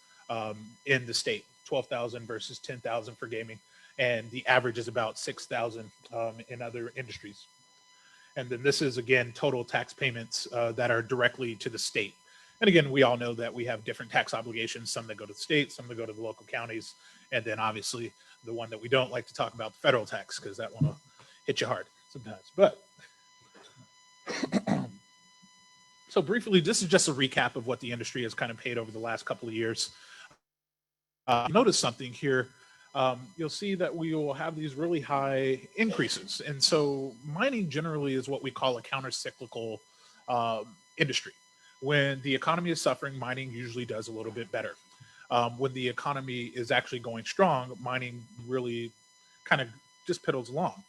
Speaker 19: in the state, 12,000 versus 10,000 for gaming. And the average is about 6,000 in other industries. And then this is, again, total tax payments that are directly to the state. And again, we all know that we have different tax obligations, some that go to the state, some that go to the local counties, and then obviously the one that we don't like to talk about, the federal tax, because that one will hit you hard sometimes. But so briefly, this is just a recap of what the industry has kind of paid over the last couple of years. Notice something here. You'll see that we will have these really high increases. And so mining generally is what we call a counter-cyclical industry. When the economy is suffering, mining usually does a little bit better. When the economy is actually going strong, mining really kind of just piddles along.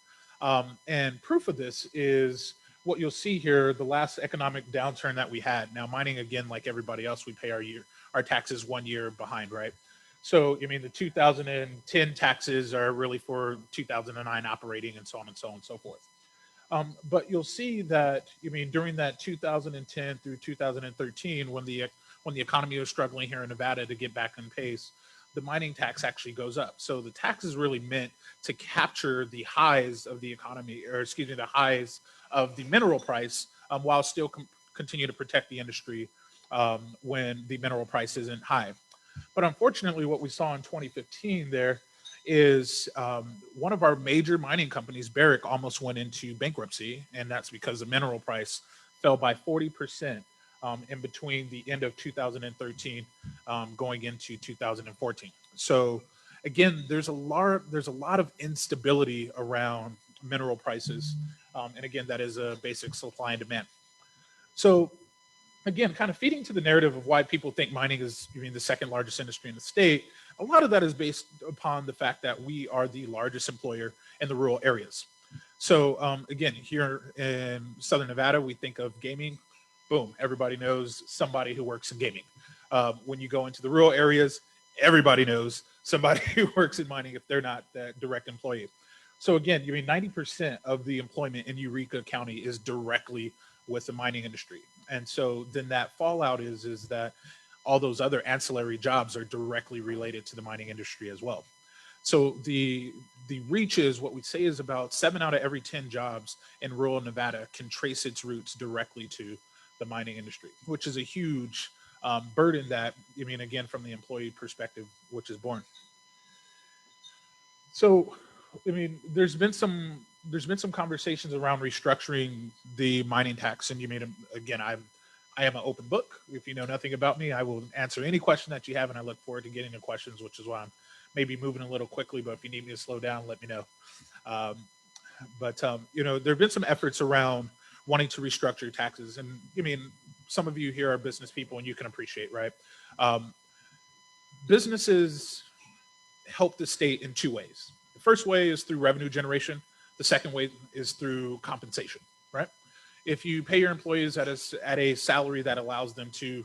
Speaker 19: And proof of this is what you'll see here, the last economic downturn that we had. Now, mining, again, like everybody else, we pay our taxes 1 year behind, right? So, the 2010 taxes are really for 2009 operating and so on and so on and so forth. But you'll see that, during that 2010 through 2013, when the economy was struggling here in Nevada to get back in pace, the mining tax actually goes up. So the tax is really meant to capture the highs of the economy, or excuse me, the highs of the mineral price, while still continue to protect the industry when the mineral price isn't high. But unfortunately, what we saw in 2015 there is one of our major mining companies, Barrick, almost went into bankruptcy, and that's because the mineral price fell by 40% in between the end of 2013 going into 2014. So again, there's a lot of instability around mineral prices, and again, that is a basic supply and demand. So again, kind of feeding to the narrative of why people think mining is the second largest industry in the state, a lot of that is based upon the fact that we are the largest employer in the rural areas. So again, here in Southern Nevada, we think of gaming. Boom, everybody knows somebody who works in gaming. When you go into the rural areas, everybody knows somebody who works in mining if they're not that direct employee. So again, 90% of the employment in Eureka County is directly with the mining industry. And so then that fallout is that all those other ancillary jobs are directly related to the mining industry as well. So the reach is what we say is about 7 out of every 10 jobs in rural Nevada can trace its roots directly to the mining industry, which is a huge burden that, again, from the employee perspective, which is born. So, there's been some conversations around restructuring the mining tax, and again, I am an open book. If you know nothing about me, I will answer any question that you have, and I look forward to getting the questions, which is why I'm maybe moving a little quickly. But if you need me to slow down, let me know. There have been some efforts around wanting to restructure taxes, and some of you here are business people, and you can appreciate, right? Businesses help the state in 2 ways. The first way is through revenue generation. The second way is through compensation, right? If you pay your employees at a salary that allows them to,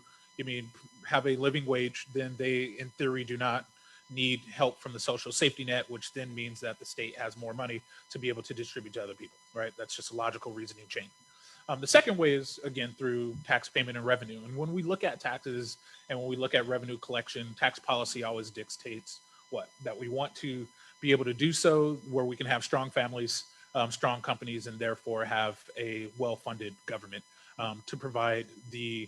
Speaker 19: have a living wage, then they, in theory, do not need help from the social safety net, which then means that the state has more money to be able to distribute to other people, right? That's just a logical reasoning chain. The second way is, again, through tax payment and revenue. And when we look at taxes and when we look at revenue collection, tax policy always dictates what? That we want to be able to do so, where we can have strong families, strong companies, and therefore have a well-funded government to provide the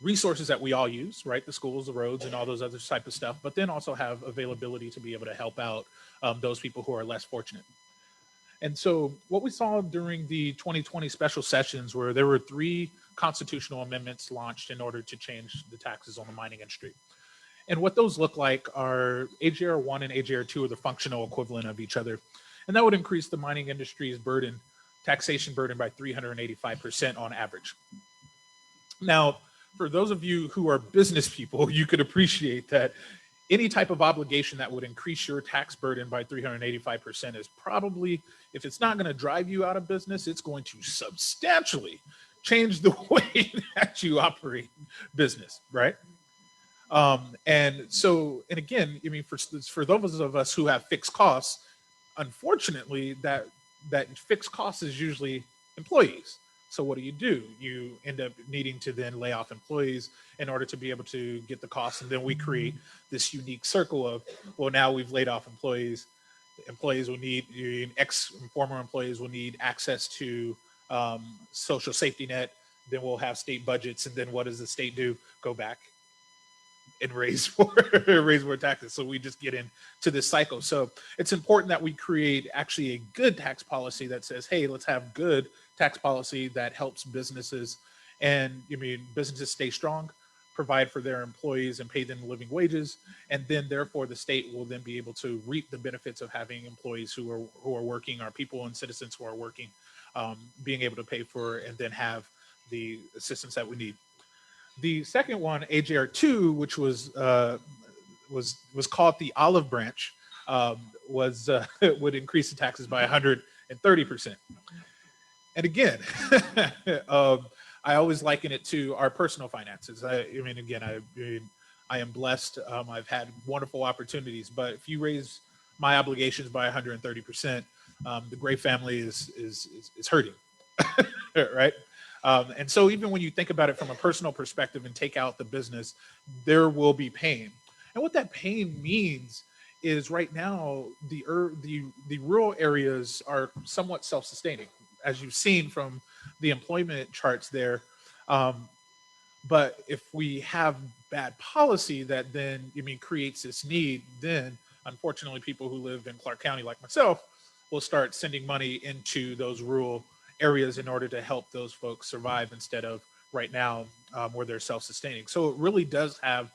Speaker 19: resources that we all use, right? The schools, the roads, and all those other type of stuff, but then also have availability to be able to help out those people who are less fortunate. And so what we saw during the 2020 special sessions, where there were 3 constitutional amendments launched in order to change the taxes on the mining industry. And what those look like are AGR 1 and AGR 2 are the functional equivalent of each other. And that would increase the mining industry's taxation burden by 385% on average. Now, for those of you who are business people, you could appreciate that any type of obligation that would increase your tax burden by 385% is probably, if it's not going to drive you out of business, it's going to substantially change the way that you operate business, right? And again, I mean, for those of us who have fixed costs, unfortunately, that fixed cost is usually employees. So what do? You end up needing to then lay off employees in order to be able to get the costs. And then we create this unique circle of, well, now we've laid off employees. Employees will need, former employees will need access to social safety net. Then we'll have state budgets. And then what does the state do? Go back and raise more taxes. So we just get into this cycle. So it's important that we create actually a good tax policy that says, hey, let's have good tax policy that helps businesses, and businesses stay strong, provide for their employees and pay them living wages, and then therefore the state will then be able to reap the benefits of having employees who are working, our people and citizens who are working, being able to pay for and then have the assistance that we need. The second one, AJR 2, which was called the olive branch, would increase the taxes by 130%. And again, I always liken it to our personal finances. I am blessed. I've had wonderful opportunities, but if you raise my obligations by 130%, the Gray family is hurting, right? And so even when you think about it from a personal perspective and take out the business, there will be pain. And what that pain means is right now, the rural areas are somewhat self-sustaining, as you've seen from the employment charts there. But if we have bad policy that then, creates this need, then unfortunately people who live in Clark County like myself will start sending money into those rural areas in order to help those folks survive instead of right now where they're self-sustaining. So it really does have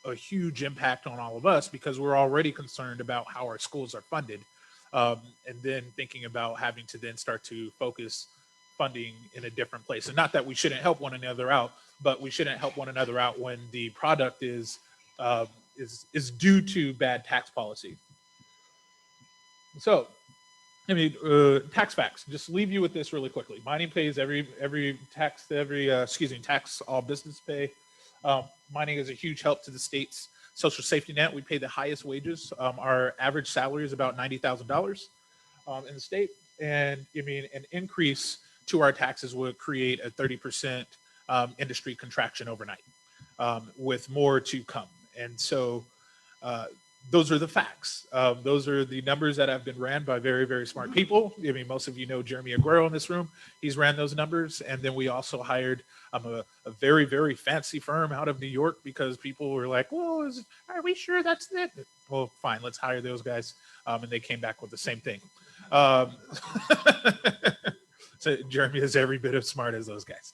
Speaker 19: a huge impact on all of us because we're already concerned about how our schools are funded, and then thinking about having to then start to focus funding in a different place. And not that we shouldn't help one another out, but we shouldn't help one another out when the product is due to bad tax policy. So, tax facts. Just leave you with this really quickly. Mining pays every tax all business pay. Mining is a huge help to the state's social safety net. We pay the highest wages. Our average salary is about $90,000 in the state, and an increase to our taxes would create a 30% industry contraction overnight, with more to come. And so those are the facts. Those are the numbers that have been ran by very, very smart people. Most of you know Jeremy Aguero in this room. He's ran those numbers. And then we also hired a very, very fancy firm out of New York because people were like, well, are we sure that's it? Well, fine, let's hire those guys. And they came back with the same thing. So Jeremy is every bit as smart as those guys.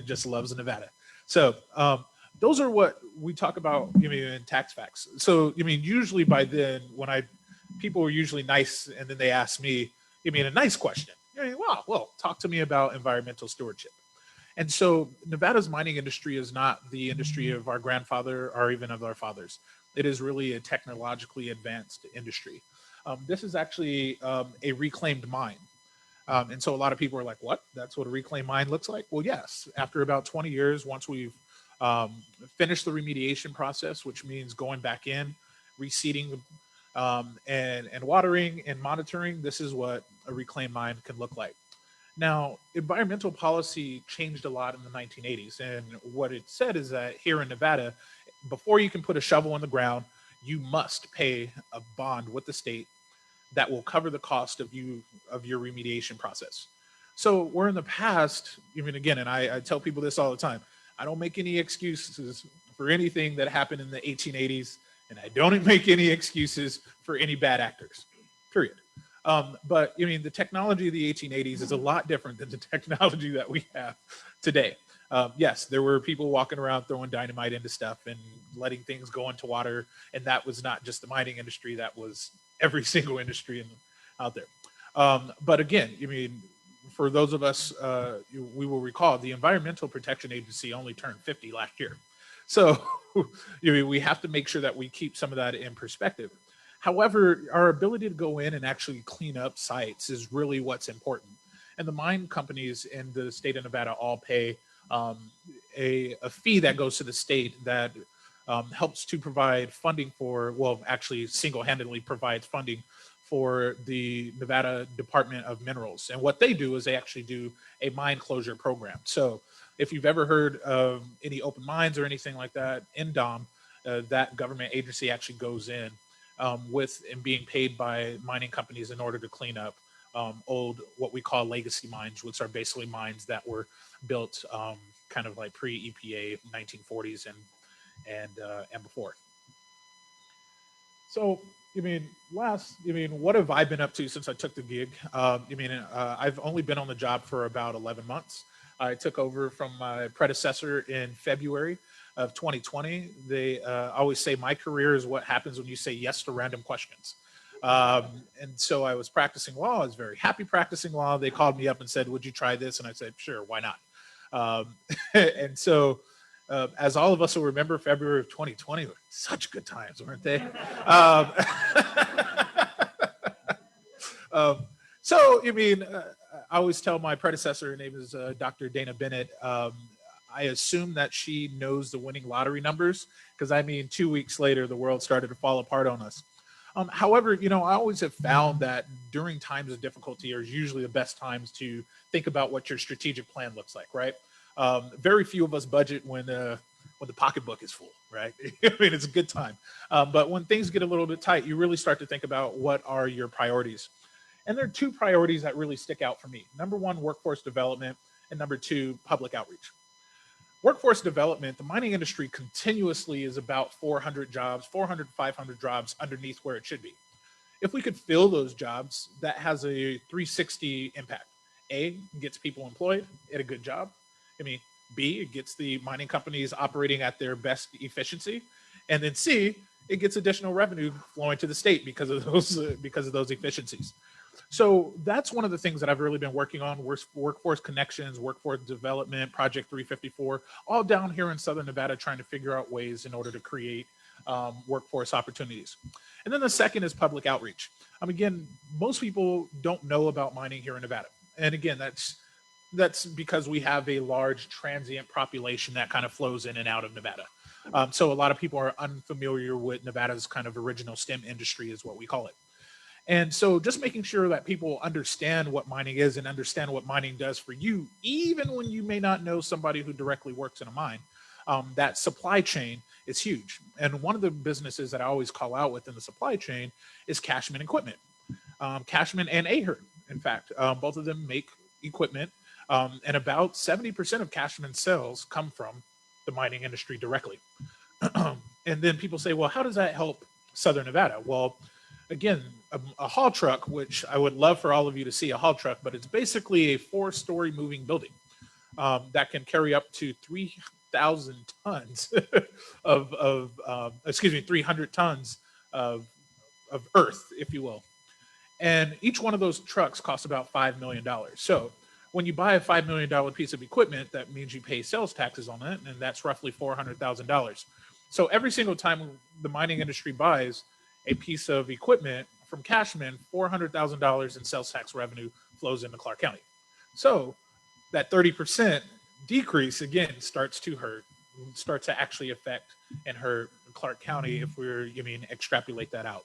Speaker 19: Just loves Nevada. So those are what we talk about in tax facts. So usually by then, people were usually nice, and then they ask me, a nice question. Well, talk to me about environmental stewardship. And so Nevada's mining industry is not the industry of our grandfather or even of our fathers. It is really a technologically advanced industry. This is actually a reclaimed mine. And so a lot of people are like, what? That's what a reclaimed mine looks like? Well, yes. After about 20 years, once we've finished the remediation process, which means going back in, reseeding, and watering and monitoring, this is what a reclaimed mine can look like. Now, environmental policy changed a lot in the 1980s. And what it said is that here in Nevada, before you can put a shovel in the ground, you must pay a bond with the state that will cover the cost of your remediation process. So where in the past, even again, and I tell people this all the time, I don't make any excuses for anything that happened in the 1880s, and I don't make any excuses for any bad actors, period. But I mean, the technology of the 1880s is a lot different than the technology that we have today. Yes, there were people walking around throwing dynamite into stuff and letting things go into water, and that was not just the mining industry; that was every single industry out there. But again, I mean, for those of us, we will recall the Environmental Protection Agency only turned 50 last year. So we have to make sure that we keep some of that in perspective. However, our ability to go in and actually clean up sites is really what's important. And the mine companies in the state of Nevada all pay a fee that goes to the state that helps to provide funding for, well, actually single-handedly provides funding for the Nevada Department of Minerals. And what they do is they actually do a mine closure program. So if you've ever heard of any open mines or anything like that in DOM, that government agency actually goes in with and being paid by mining companies in order to clean up old, what we call legacy mines, which are basically mines that were built kind of like pre-EPA 1940s and before. So, I mean, what have I been up to since I took the gig? I've only been on the job for about 11 months. I took over from my predecessor in February of 2020. They always say my career is what happens when you say yes to random questions. And so I was practicing law. I was very happy practicing law. They called me up and said, would you try this? And I said, sure, why not? And so as all of us will remember, February of 2020 were such good times, weren't they? I always tell my predecessor, her name is Dr. Dana Bennett, I assume that she knows the winning lottery numbers, because 2 weeks later, the world started to fall apart on us. However, I always have found that during times of difficulty are usually the best times to think about what your strategic plan looks like, right? Very few of us budget when the pocketbook is full, right? It's a good time. But when things get a little bit tight, you really start to think about what are your priorities. And there are two priorities that really stick out for me. Number one, workforce development, and number two, public outreach. Workforce development, the mining industry continuously is about 400 jobs, 400, 500 jobs underneath where it should be. If we could fill those jobs, that has a 360 impact. A, gets people employed at a good job. B, it gets the mining companies operating at their best efficiency. And then C, it gets additional revenue flowing to the state because of those efficiencies. So that's one of the things that I've really been working on, workforce connections, workforce development, Project 354, all down here in Southern Nevada, trying to figure out ways in order to create workforce opportunities. And then the second is public outreach. Again, most people don't know about mining here in Nevada. And again, that's because we have a large transient population that kind of flows in and out of Nevada. So a lot of people are unfamiliar with Nevada's kind of original STEM industry is what we call it. And so just making sure that people understand what mining is and understand what mining does for you, even when you may not know somebody who directly works in a mine, that supply chain is huge. And one of the businesses that I always call out within the supply chain is Cashman Equipment. Cashman and Ahern, in fact, both of them make equipment. And about 70% of Cashman's sales come from the mining industry directly. And then people say, well, how does that help Southern Nevada? Well, again, a haul truck, which I would love for all of you to see a haul truck, but it's basically a 4-story moving building that can carry up to 3,000 tons 300 tons of earth, if you will. And each one of those trucks costs about $5 million. So when you buy a $5 million piece of equipment, that means you pay sales taxes on it, and that's roughly $400,000. So every single time the mining industry buys a piece of equipment from Cashman, $400,000 in sales tax revenue flows into Clark County. So that 30% decrease, again, starts to actually affect and hurt Clark County if extrapolate that out.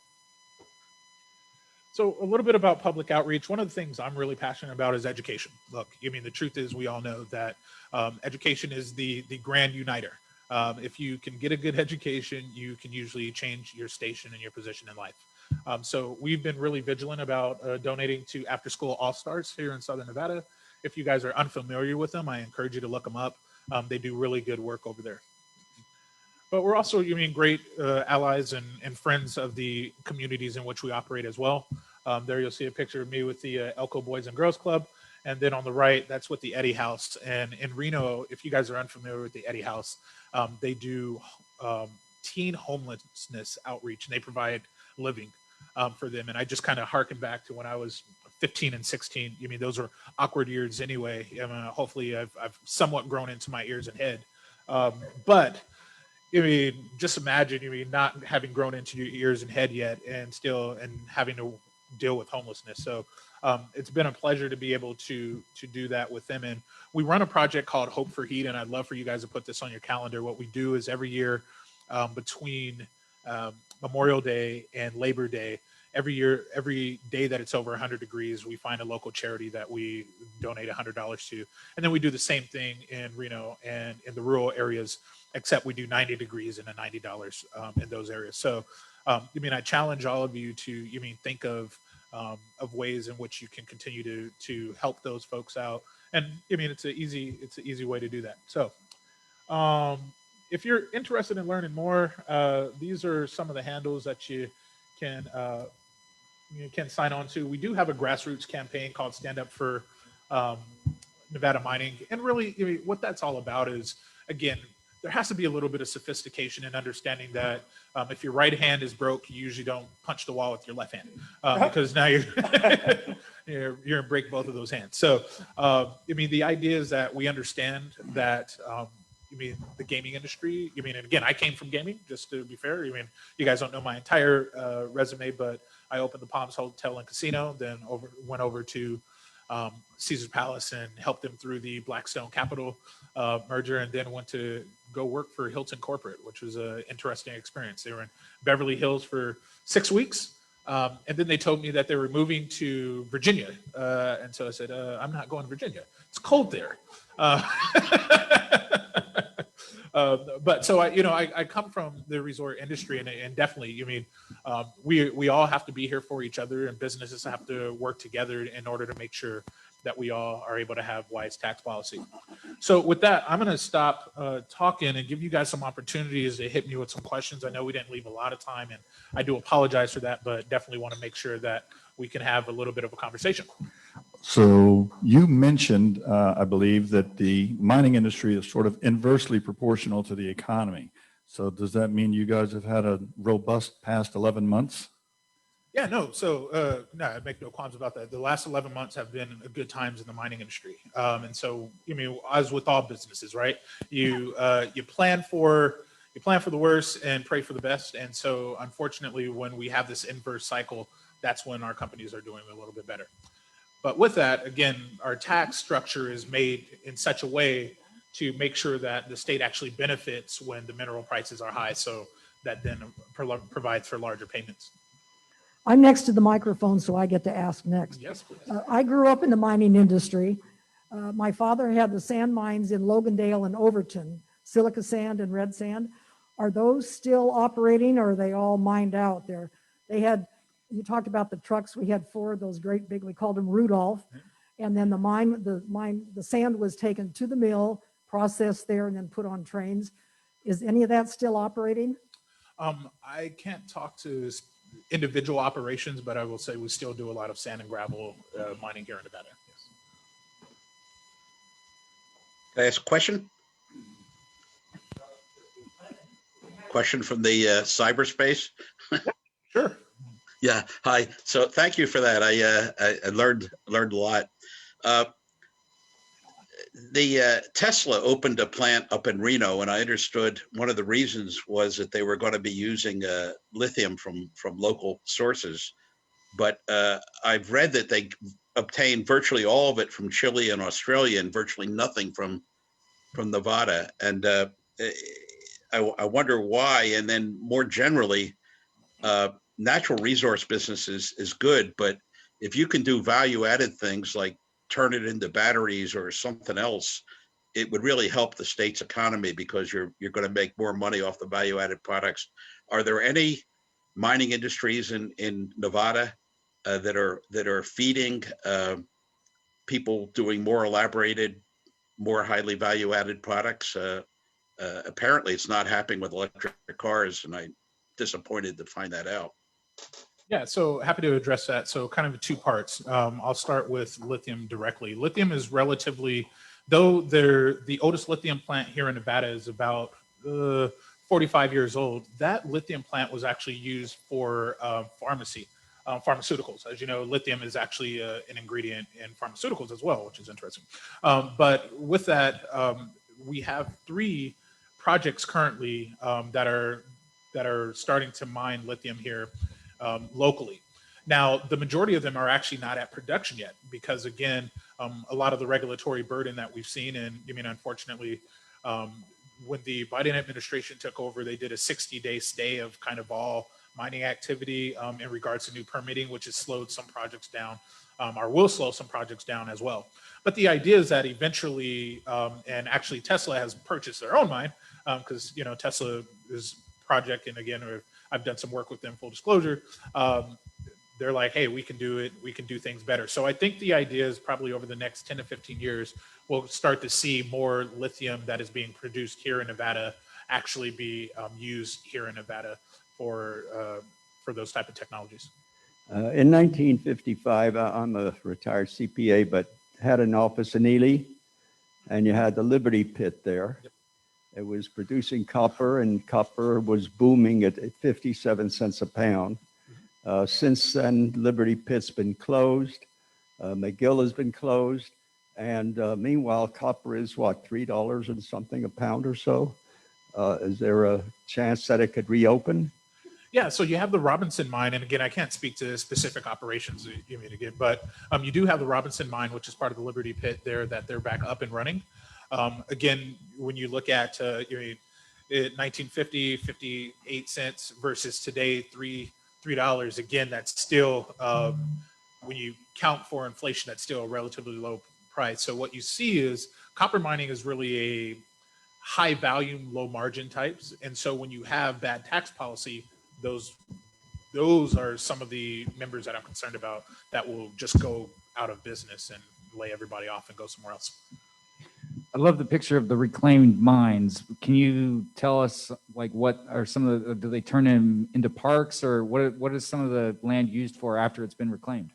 Speaker 19: So a little bit about public outreach. One of the things I'm really passionate about is education. Look, the truth is we all know that education is the grand uniter. If you can get a good education, you can usually change your station and your position in life. So we've been really vigilant about donating to After School All Stars here in Southern Nevada. If you guys are unfamiliar with them, I encourage you to look them up. They do really good work over there. But we're also, great allies and friends of the communities in which we operate as well. There you'll see a picture of me with the Elko Boys and Girls Club. And then on the right, that's with the Eddie House. And in Reno, if you guys are unfamiliar with the Eddie House, they do teen homelessness outreach, and they provide living for them. And I just kind of harken back to when I was 15 and 16. Those were awkward years anyway. Hopefully I've somewhat grown into my ears and head. But just imagine, not having grown into your ears and head yet and having to deal with homelessness. So it's been a pleasure to be able to do that with them. And we run a project called Hope for Heat, and I'd love for you guys to put this on your calendar. What we do is every year between Memorial Day and Labor Day, every year, every day that it's over 100 degrees, we find a local charity that we donate $100 to. And then we do the same thing in Reno and in the rural areas, except we do 90 degrees and a $90 in those areas. So, I challenge all of you to, think of ways in which you can continue to help those folks out. And it's an easy way to do that. So, if you're interested in learning more, these are some of the handles that you can sign on to. We do have a grassroots campaign called Stand Up for Nevada Mining. And really, what that's all about is, again, there has to be a little bit of sophistication and understanding that if your right hand is broke, you usually don't punch the wall with your left hand because now you're gonna break both of those hands. So, the idea is that we understand that the gaming industry. And again, I came from gaming, just to be fair. You guys don't know my entire resume, but I opened the Palms Hotel and Casino, then went over to Caesar's Palace and helped them through the Blackstone Capital merger, and then went to go work for Hilton Corporate, which was an interesting experience. They were in Beverly Hills for 6 weeks. And then they told me that they were moving to Virginia. And so I said, I'm not going to Virginia. It's cold there. But so I come from the resort industry, and definitely, we all have to be here for each other, and businesses have to work together in order to make sure that we all are able to have wise tax policy. So with that, I'm going to stop talking and give you guys some opportunities to hit me with some questions. I know we didn't leave a lot of time, and I do apologize for that, but definitely want to make sure that we can have a little bit of a conversation.
Speaker 7: So you mentioned, I believe, that the mining industry is sort of inversely proportional to the economy. So does that mean you guys have had a robust past 11 months?
Speaker 19: Yeah, no. So, no, I make no qualms about that. The last 11 months have been good times in the mining industry. And so, as with all businesses, right? You plan for the worst and pray for the best. And so, unfortunately, when we have this inverse cycle, that's when our companies are doing a little bit better. But with that, again, our tax structure is made in such a way to make sure that the state actually benefits when the mineral prices are high. So that then provides for larger payments.
Speaker 20: I'm next to the microphone, so I get to ask next.
Speaker 19: Yes, please.
Speaker 20: I grew up in the mining industry. My father had the sand mines in Logandale and Overton, silica sand and red sand. Are those still operating, or are they all mined out there? You talked about the trucks. We had 4 of those great big, we called them Rudolph. And then the sand was taken to the mill, processed there, and then put on trains. Is any of that still operating?
Speaker 19: I can't talk to individual operations, but I will say we still do a lot of sand and gravel mining here in Nevada. Yes.
Speaker 10: Can I ask a question? Question from the cyberspace?
Speaker 19: Sure.
Speaker 10: Yeah. Hi. So thank you for that. I learned a lot. The Tesla opened a plant up in Reno, and I understood one of the reasons was that they were going to be using lithium from local sources. But I've read that they obtained virtually all of it from Chile and Australia, and virtually nothing from Nevada. And I wonder why. And then more generally, natural resource business is good, but if you can do value added things like turn it into batteries or something else, it would really help the state's economy because you're going to make more money off the value-added products. Are there any mining industries in Nevada that are feeding people doing more elaborated, more highly value-added products? Apparently, it's not happening with electric cars, and I'm disappointed to find that out.
Speaker 19: Yeah, so happy to address that. So kind of two parts. I'll start with lithium directly. Lithium is relatively, though the oldest lithium plant here in Nevada is about 45 years old. That lithium plant was actually used for pharmaceuticals. As you know, lithium is actually an ingredient in pharmaceuticals as well, which is interesting. But with that, we have 3 projects currently that are starting to mine lithium here locally. Now, the majority of them are actually not at production yet because, again, a lot of the regulatory burden that we've seen, and I mean, unfortunately, when the Biden administration took over, they did a 60-day stay of kind of all mining activity in regards to new permitting, which has slowed some projects down, or will slow some projects down as well. But the idea is that eventually, and actually Tesla has purchased their own mine because, you know, Tesla is project, and again, I've done some work with them, full disclosure. They're like, hey, we can do it. We can do things better. So I think the idea is probably over the next 10 to 15 years, we'll start to see more lithium that is being produced here in Nevada actually be used here in Nevada for those type of technologies.
Speaker 8: In 1955, I'm a retired CPA, but had an office in Ely, and you had the Liberty Pit there.
Speaker 19: Yep.
Speaker 8: It was producing copper, and copper was booming at 57 cents a pound. Since then, Liberty Pit's been closed. McGill has been closed. And meanwhile, copper is what, $3 and something a pound or so? Is there a chance that it could reopen?
Speaker 19: Yeah, so you have the Robinson mine, and again, I can't speak to specific operations you mean again, but you do have the Robinson mine, which is part of the Liberty Pit there, that they're back up and running. Again, when you look at 1950, 58 cents versus today, $3. Again, that's still when you count for inflation, that's still a relatively low price. So what you see is copper mining is really a high volume, low margin types, and so when you have bad tax policy, those are some of the members that I'm concerned about that will just go out of business and lay everybody off and go somewhere else.
Speaker 21: I love the picture of the reclaimed mines. Can you tell us, like, what are some of the, do they turn them into parks, or what is some of the land used for after it's been reclaimed?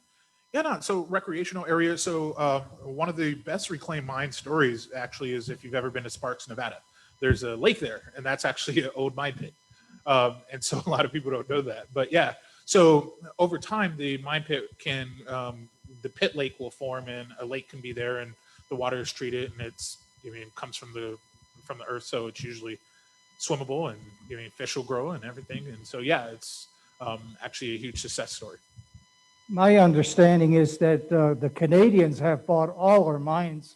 Speaker 19: Yeah, no, so recreational areas. So one of the best reclaimed mine stories actually is if you've ever been to Sparks, Nevada. There's a lake there, and that's actually an old mine pit. And so a lot of people don't know that. But yeah, so over time, the mine pit can, the pit lake will form, and a lake can be there, and the water is treated, and it's, I mean, it comes from the earth, so it's usually swimmable, and I mean, fish will grow and everything. And so yeah, it's actually a huge success story.
Speaker 22: My understanding is that the Canadians have bought all our mines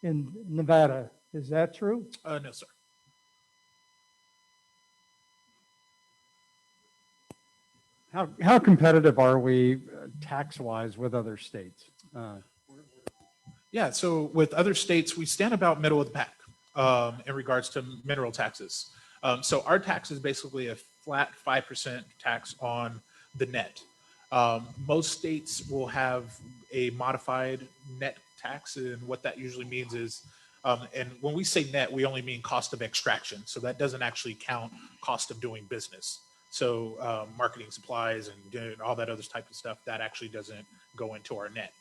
Speaker 22: in Nevada. Is that true?
Speaker 19: No, sir.
Speaker 9: How competitive are we tax-wise with other states?
Speaker 19: Yeah, so with other states, we stand about middle of the pack in regards to mineral taxes. So our tax is basically a flat 5% tax on the net. Most states will have a modified net tax, and what that usually means is, and when we say net, we only mean cost of extraction. So that doesn't actually count cost of doing business. So marketing supplies and all that other type of stuff, that actually doesn't go into our net.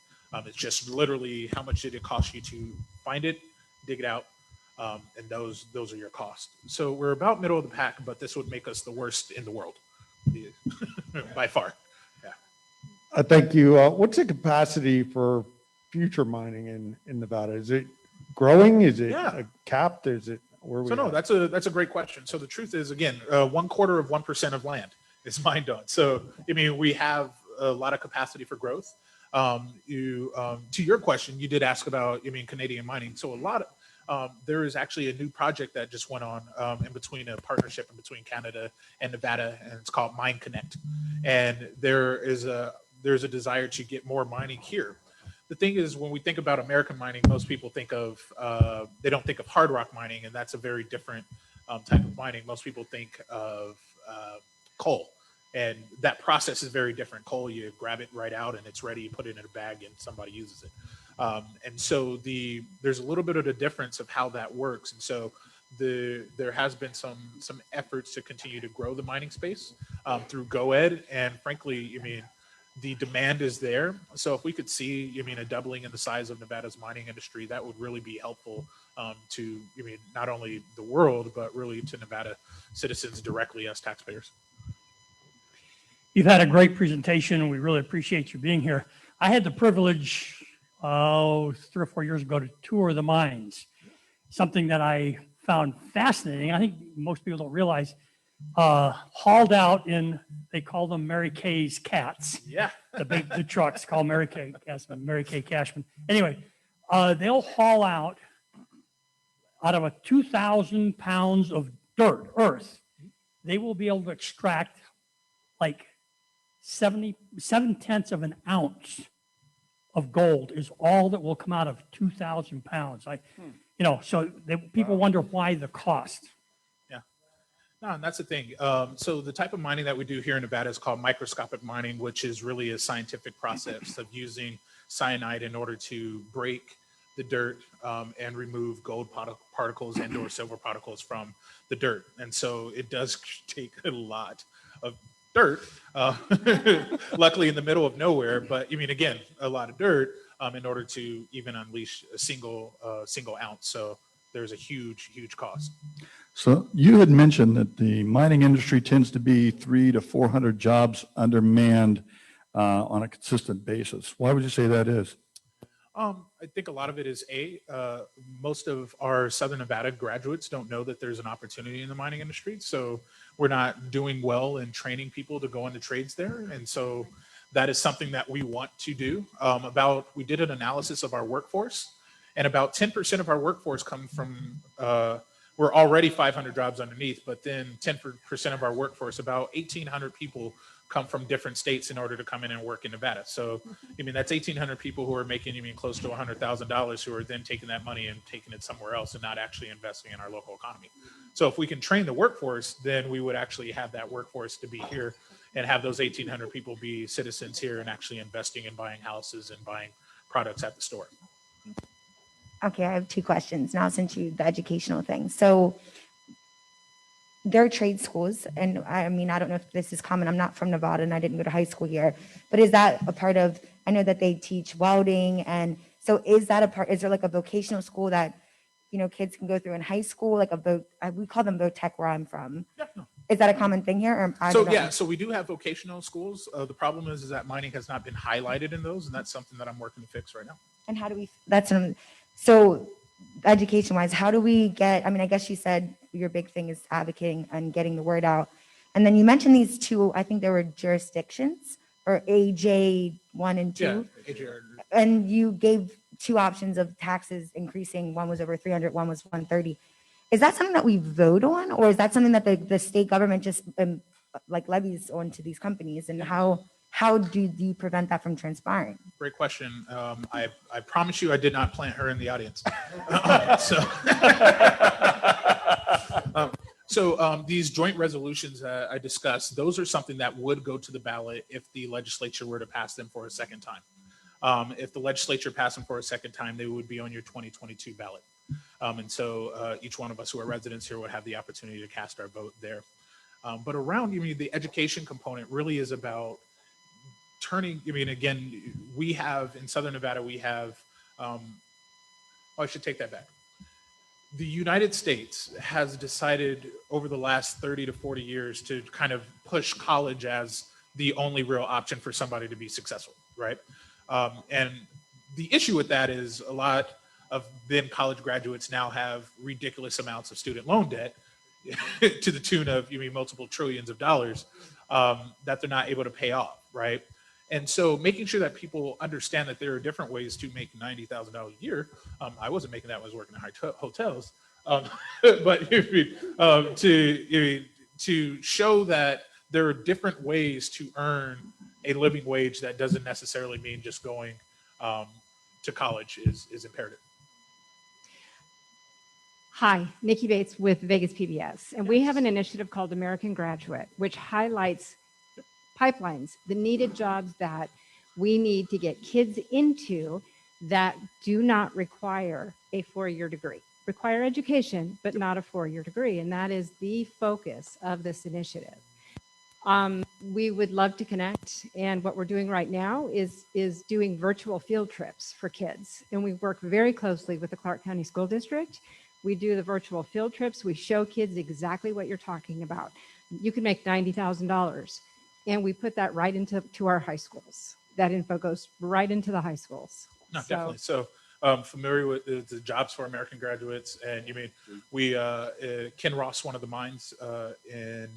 Speaker 19: It's just literally how much did it cost you to find it, dig it out, and those are your costs. So we're about middle of the pack, but this would make us the worst in the world by far. Yeah.
Speaker 9: Thank you. What's the capacity for future mining in Nevada? Is it growing? Is it capped? Is it where we?
Speaker 19: So no, that's a great question. So the truth is, again, 1/4 of 1% of land is mined on. So I mean, we have a lot of capacity for growth. To your question, you did ask about, I mean, Canadian mining. So there is actually a new project that just went on in between a partnership in between Canada and Nevada, and it's called Mine Connect. And there's a desire to get more mining here. the thing is, when we think about American mining, most people think of, they don't think of hard rock mining, and that's a very different type of mining. Most people think of coal, and that process is very different. Coal, you grab it right out and it's ready, you put it in a bag and somebody uses it. And so there's a little bit of a difference of how that works. And so there has been some efforts to continue to grow the mining space through GoEd, and frankly, I mean, the demand is there. So if we could see, I mean, a doubling in the size of Nevada's mining industry, that would really be helpful to, I mean, not only the world, but really to Nevada citizens directly as taxpayers.
Speaker 11: You've had a great presentation, and we really appreciate you being here. I had the privilege, 3 or 4 years ago, to tour the mines. Something that I found fascinating, I think most people don't realize, hauled out in, they call them Mary Kay's cats.
Speaker 19: Yeah.
Speaker 11: The trucks called Mary Kay Cashman. Anyway, they'll haul out of a 2,000 pounds of dirt, earth, they will be able to extract like 7/10 of an ounce of gold is all that will come out of 2,000 pounds. So people wonder why the cost.
Speaker 19: Yeah. No, and that's the thing. So the type of mining that we do here in Nevada is called microscopic mining, which is really a scientific process of using cyanide in order to break the dirt and remove gold particles and or silver particles from the dirt. And so it does take a lot of dirt, luckily in the middle of nowhere, but I mean, again, a lot of dirt in order to even unleash a single ounce. So there's a huge cost.
Speaker 7: So you had mentioned that the mining industry tends to be 300 to 400 jobs undermanned on a consistent basis. Why would you say that is?
Speaker 19: I think a lot of it is most of our Southern Nevada graduates don't know that there's an opportunity in the mining industry. So we're not doing well in training people to go into trades there. And so that is something that we want to do. We did an analysis of our workforce, and about 10% of our workforce come from, we're already 500 jobs underneath, but then 10% of our workforce, about 1,800 people come from different states in order to come in and work in Nevada. So, I mean, that's 1,800 people who are making, close to $100,000 who are then taking that money and taking it somewhere else and not actually investing in our local economy. So if we can train the workforce, then we would actually have that workforce to be here and have those 1,800 people be citizens here and actually investing and buying houses and buying products at the store.
Speaker 3: Okay, I have 2 questions now since the educational thing. So there are trade schools, and I mean, I don't know if this is common. I'm not from Nevada and I didn't go to high school here, but is that a part of, I know that they teach welding, and so is there like a vocational school that, kids can go through in high school, like we call them VOTech where I'm from.
Speaker 19: Yeah, no.
Speaker 3: Is that a common thing here?
Speaker 19: So we do have vocational schools. The problem is that mining has not been highlighted in those, and that's something that I'm working to fix right now.
Speaker 3: And how do we, so education wise, how do we get, I guess you said your big thing is advocating and getting the word out. And then you mentioned these 2, I think there were jurisdictions, or AJ 1 and 2.
Speaker 19: Yeah, AJR.
Speaker 3: And you gave 2 options of taxes increasing. One was over 300, one was 130. Is that something that we vote on, or is that something that the state government just levies onto these companies? And how do you prevent that from transpiring?
Speaker 19: Great question. I promise you I did not plant her in the audience. So these joint resolutions I discussed, those are something that would go to the ballot if the legislature were to pass them for a second time. If the legislature passed them for a second time, they would be on your 2022 ballot. And so each one of us who are residents here would have the opportunity to cast our vote there. But around, the education component really is about turning, again, we have in Southern Nevada, we have, I should take that back. The United States has decided over the last 30 to 40 years to kind of push college as the only real option for somebody to be successful, right? And the issue with that is a lot of then college graduates now have ridiculous amounts of student loan debt to the tune of multiple trillions of dollars that they're not able to pay off, right? And so making sure that people understand that there are different ways to make $90,000 a year. I wasn't making that when I was working in hotels, but to show that there are different ways to earn a living wage that doesn't necessarily mean just going to college is imperative.
Speaker 4: Hi, Nikki Bates with Vegas PBS, and we have an initiative called American Graduate, which highlights pipelines, the needed jobs that we need to get kids into that do not require a four-year degree. Require education, but not a four-year degree, and that is the focus of this initiative. We would love to connect, and what we're doing right now is doing virtual field trips for kids, and we work very closely with the Clark County School District. We do the virtual field trips. We show kids exactly what you're talking about. You can make $90,000, and we put that right into our high schools. That info goes right into the high schools.
Speaker 19: No, definitely. So familiar with the Jobs for American Graduates, and you mean Ken Ross, one of the mines in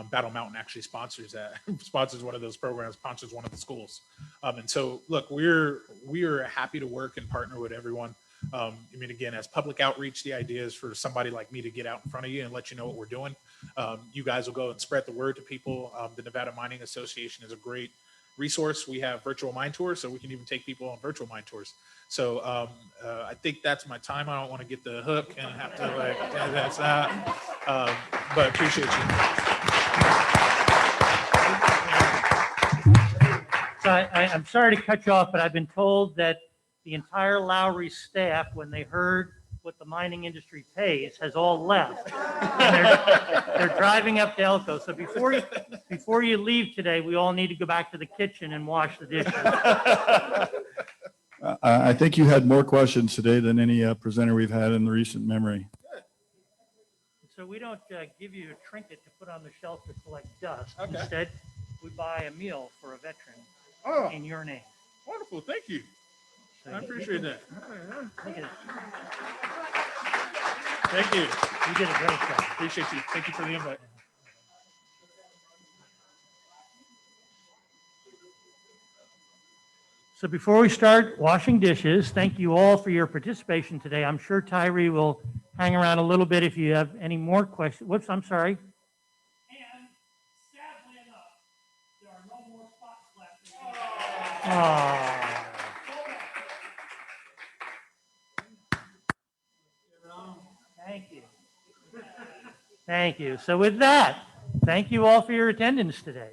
Speaker 19: Battle Mountain, actually sponsors that, sponsors one of those programs, sponsors one of the schools. And so, look, we're happy to work and partner with everyone. I mean, again, as public outreach, the idea is for somebody like me to get out in front of you and let you know what we're doing. You guys will go and spread the word to people. The Nevada Mining Association is a great resource. We have virtual mine tours, so we can even take people on virtual mine tours. So I think that's my time. I don't want to get the hook and have to that's but appreciate you.
Speaker 1: So I'm sorry to cut you off, but I've been told that the entire Lowry staff, when they heard what the mining industry pays, has all left. And they're driving up to Elko. So before you leave today, we all need to go back to the kitchen and wash the dishes.
Speaker 7: I think you had more questions today than any presenter we've had in the recent memory.
Speaker 1: So we don't give you a trinket to put on the shelf to collect dust.
Speaker 19: Okay.
Speaker 1: Instead, we buy a meal for a veteran in your name.
Speaker 19: Wonderful. Thank you.
Speaker 1: So
Speaker 19: I appreciate that.
Speaker 1: Look at it.
Speaker 19: Thank you.
Speaker 1: You did a great job.
Speaker 19: Appreciate you. Thank you for the invite.
Speaker 1: So before we start washing dishes, thank you all for your participation today. I'm sure Tyree will hang around a little bit if you have any more questions. Whoops, I'm sorry.
Speaker 11: And sadly enough, there are no more spots left.
Speaker 1: Aw. Thank you. Thank you. So with that, thank you all for your attendance today.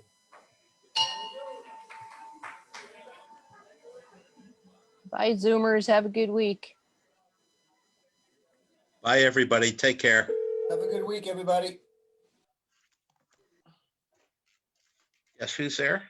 Speaker 16: Bye, Zoomers. Have a good week.
Speaker 10: Bye, everybody. Take care.
Speaker 2: Have a good week, everybody.
Speaker 10: Guess who's there?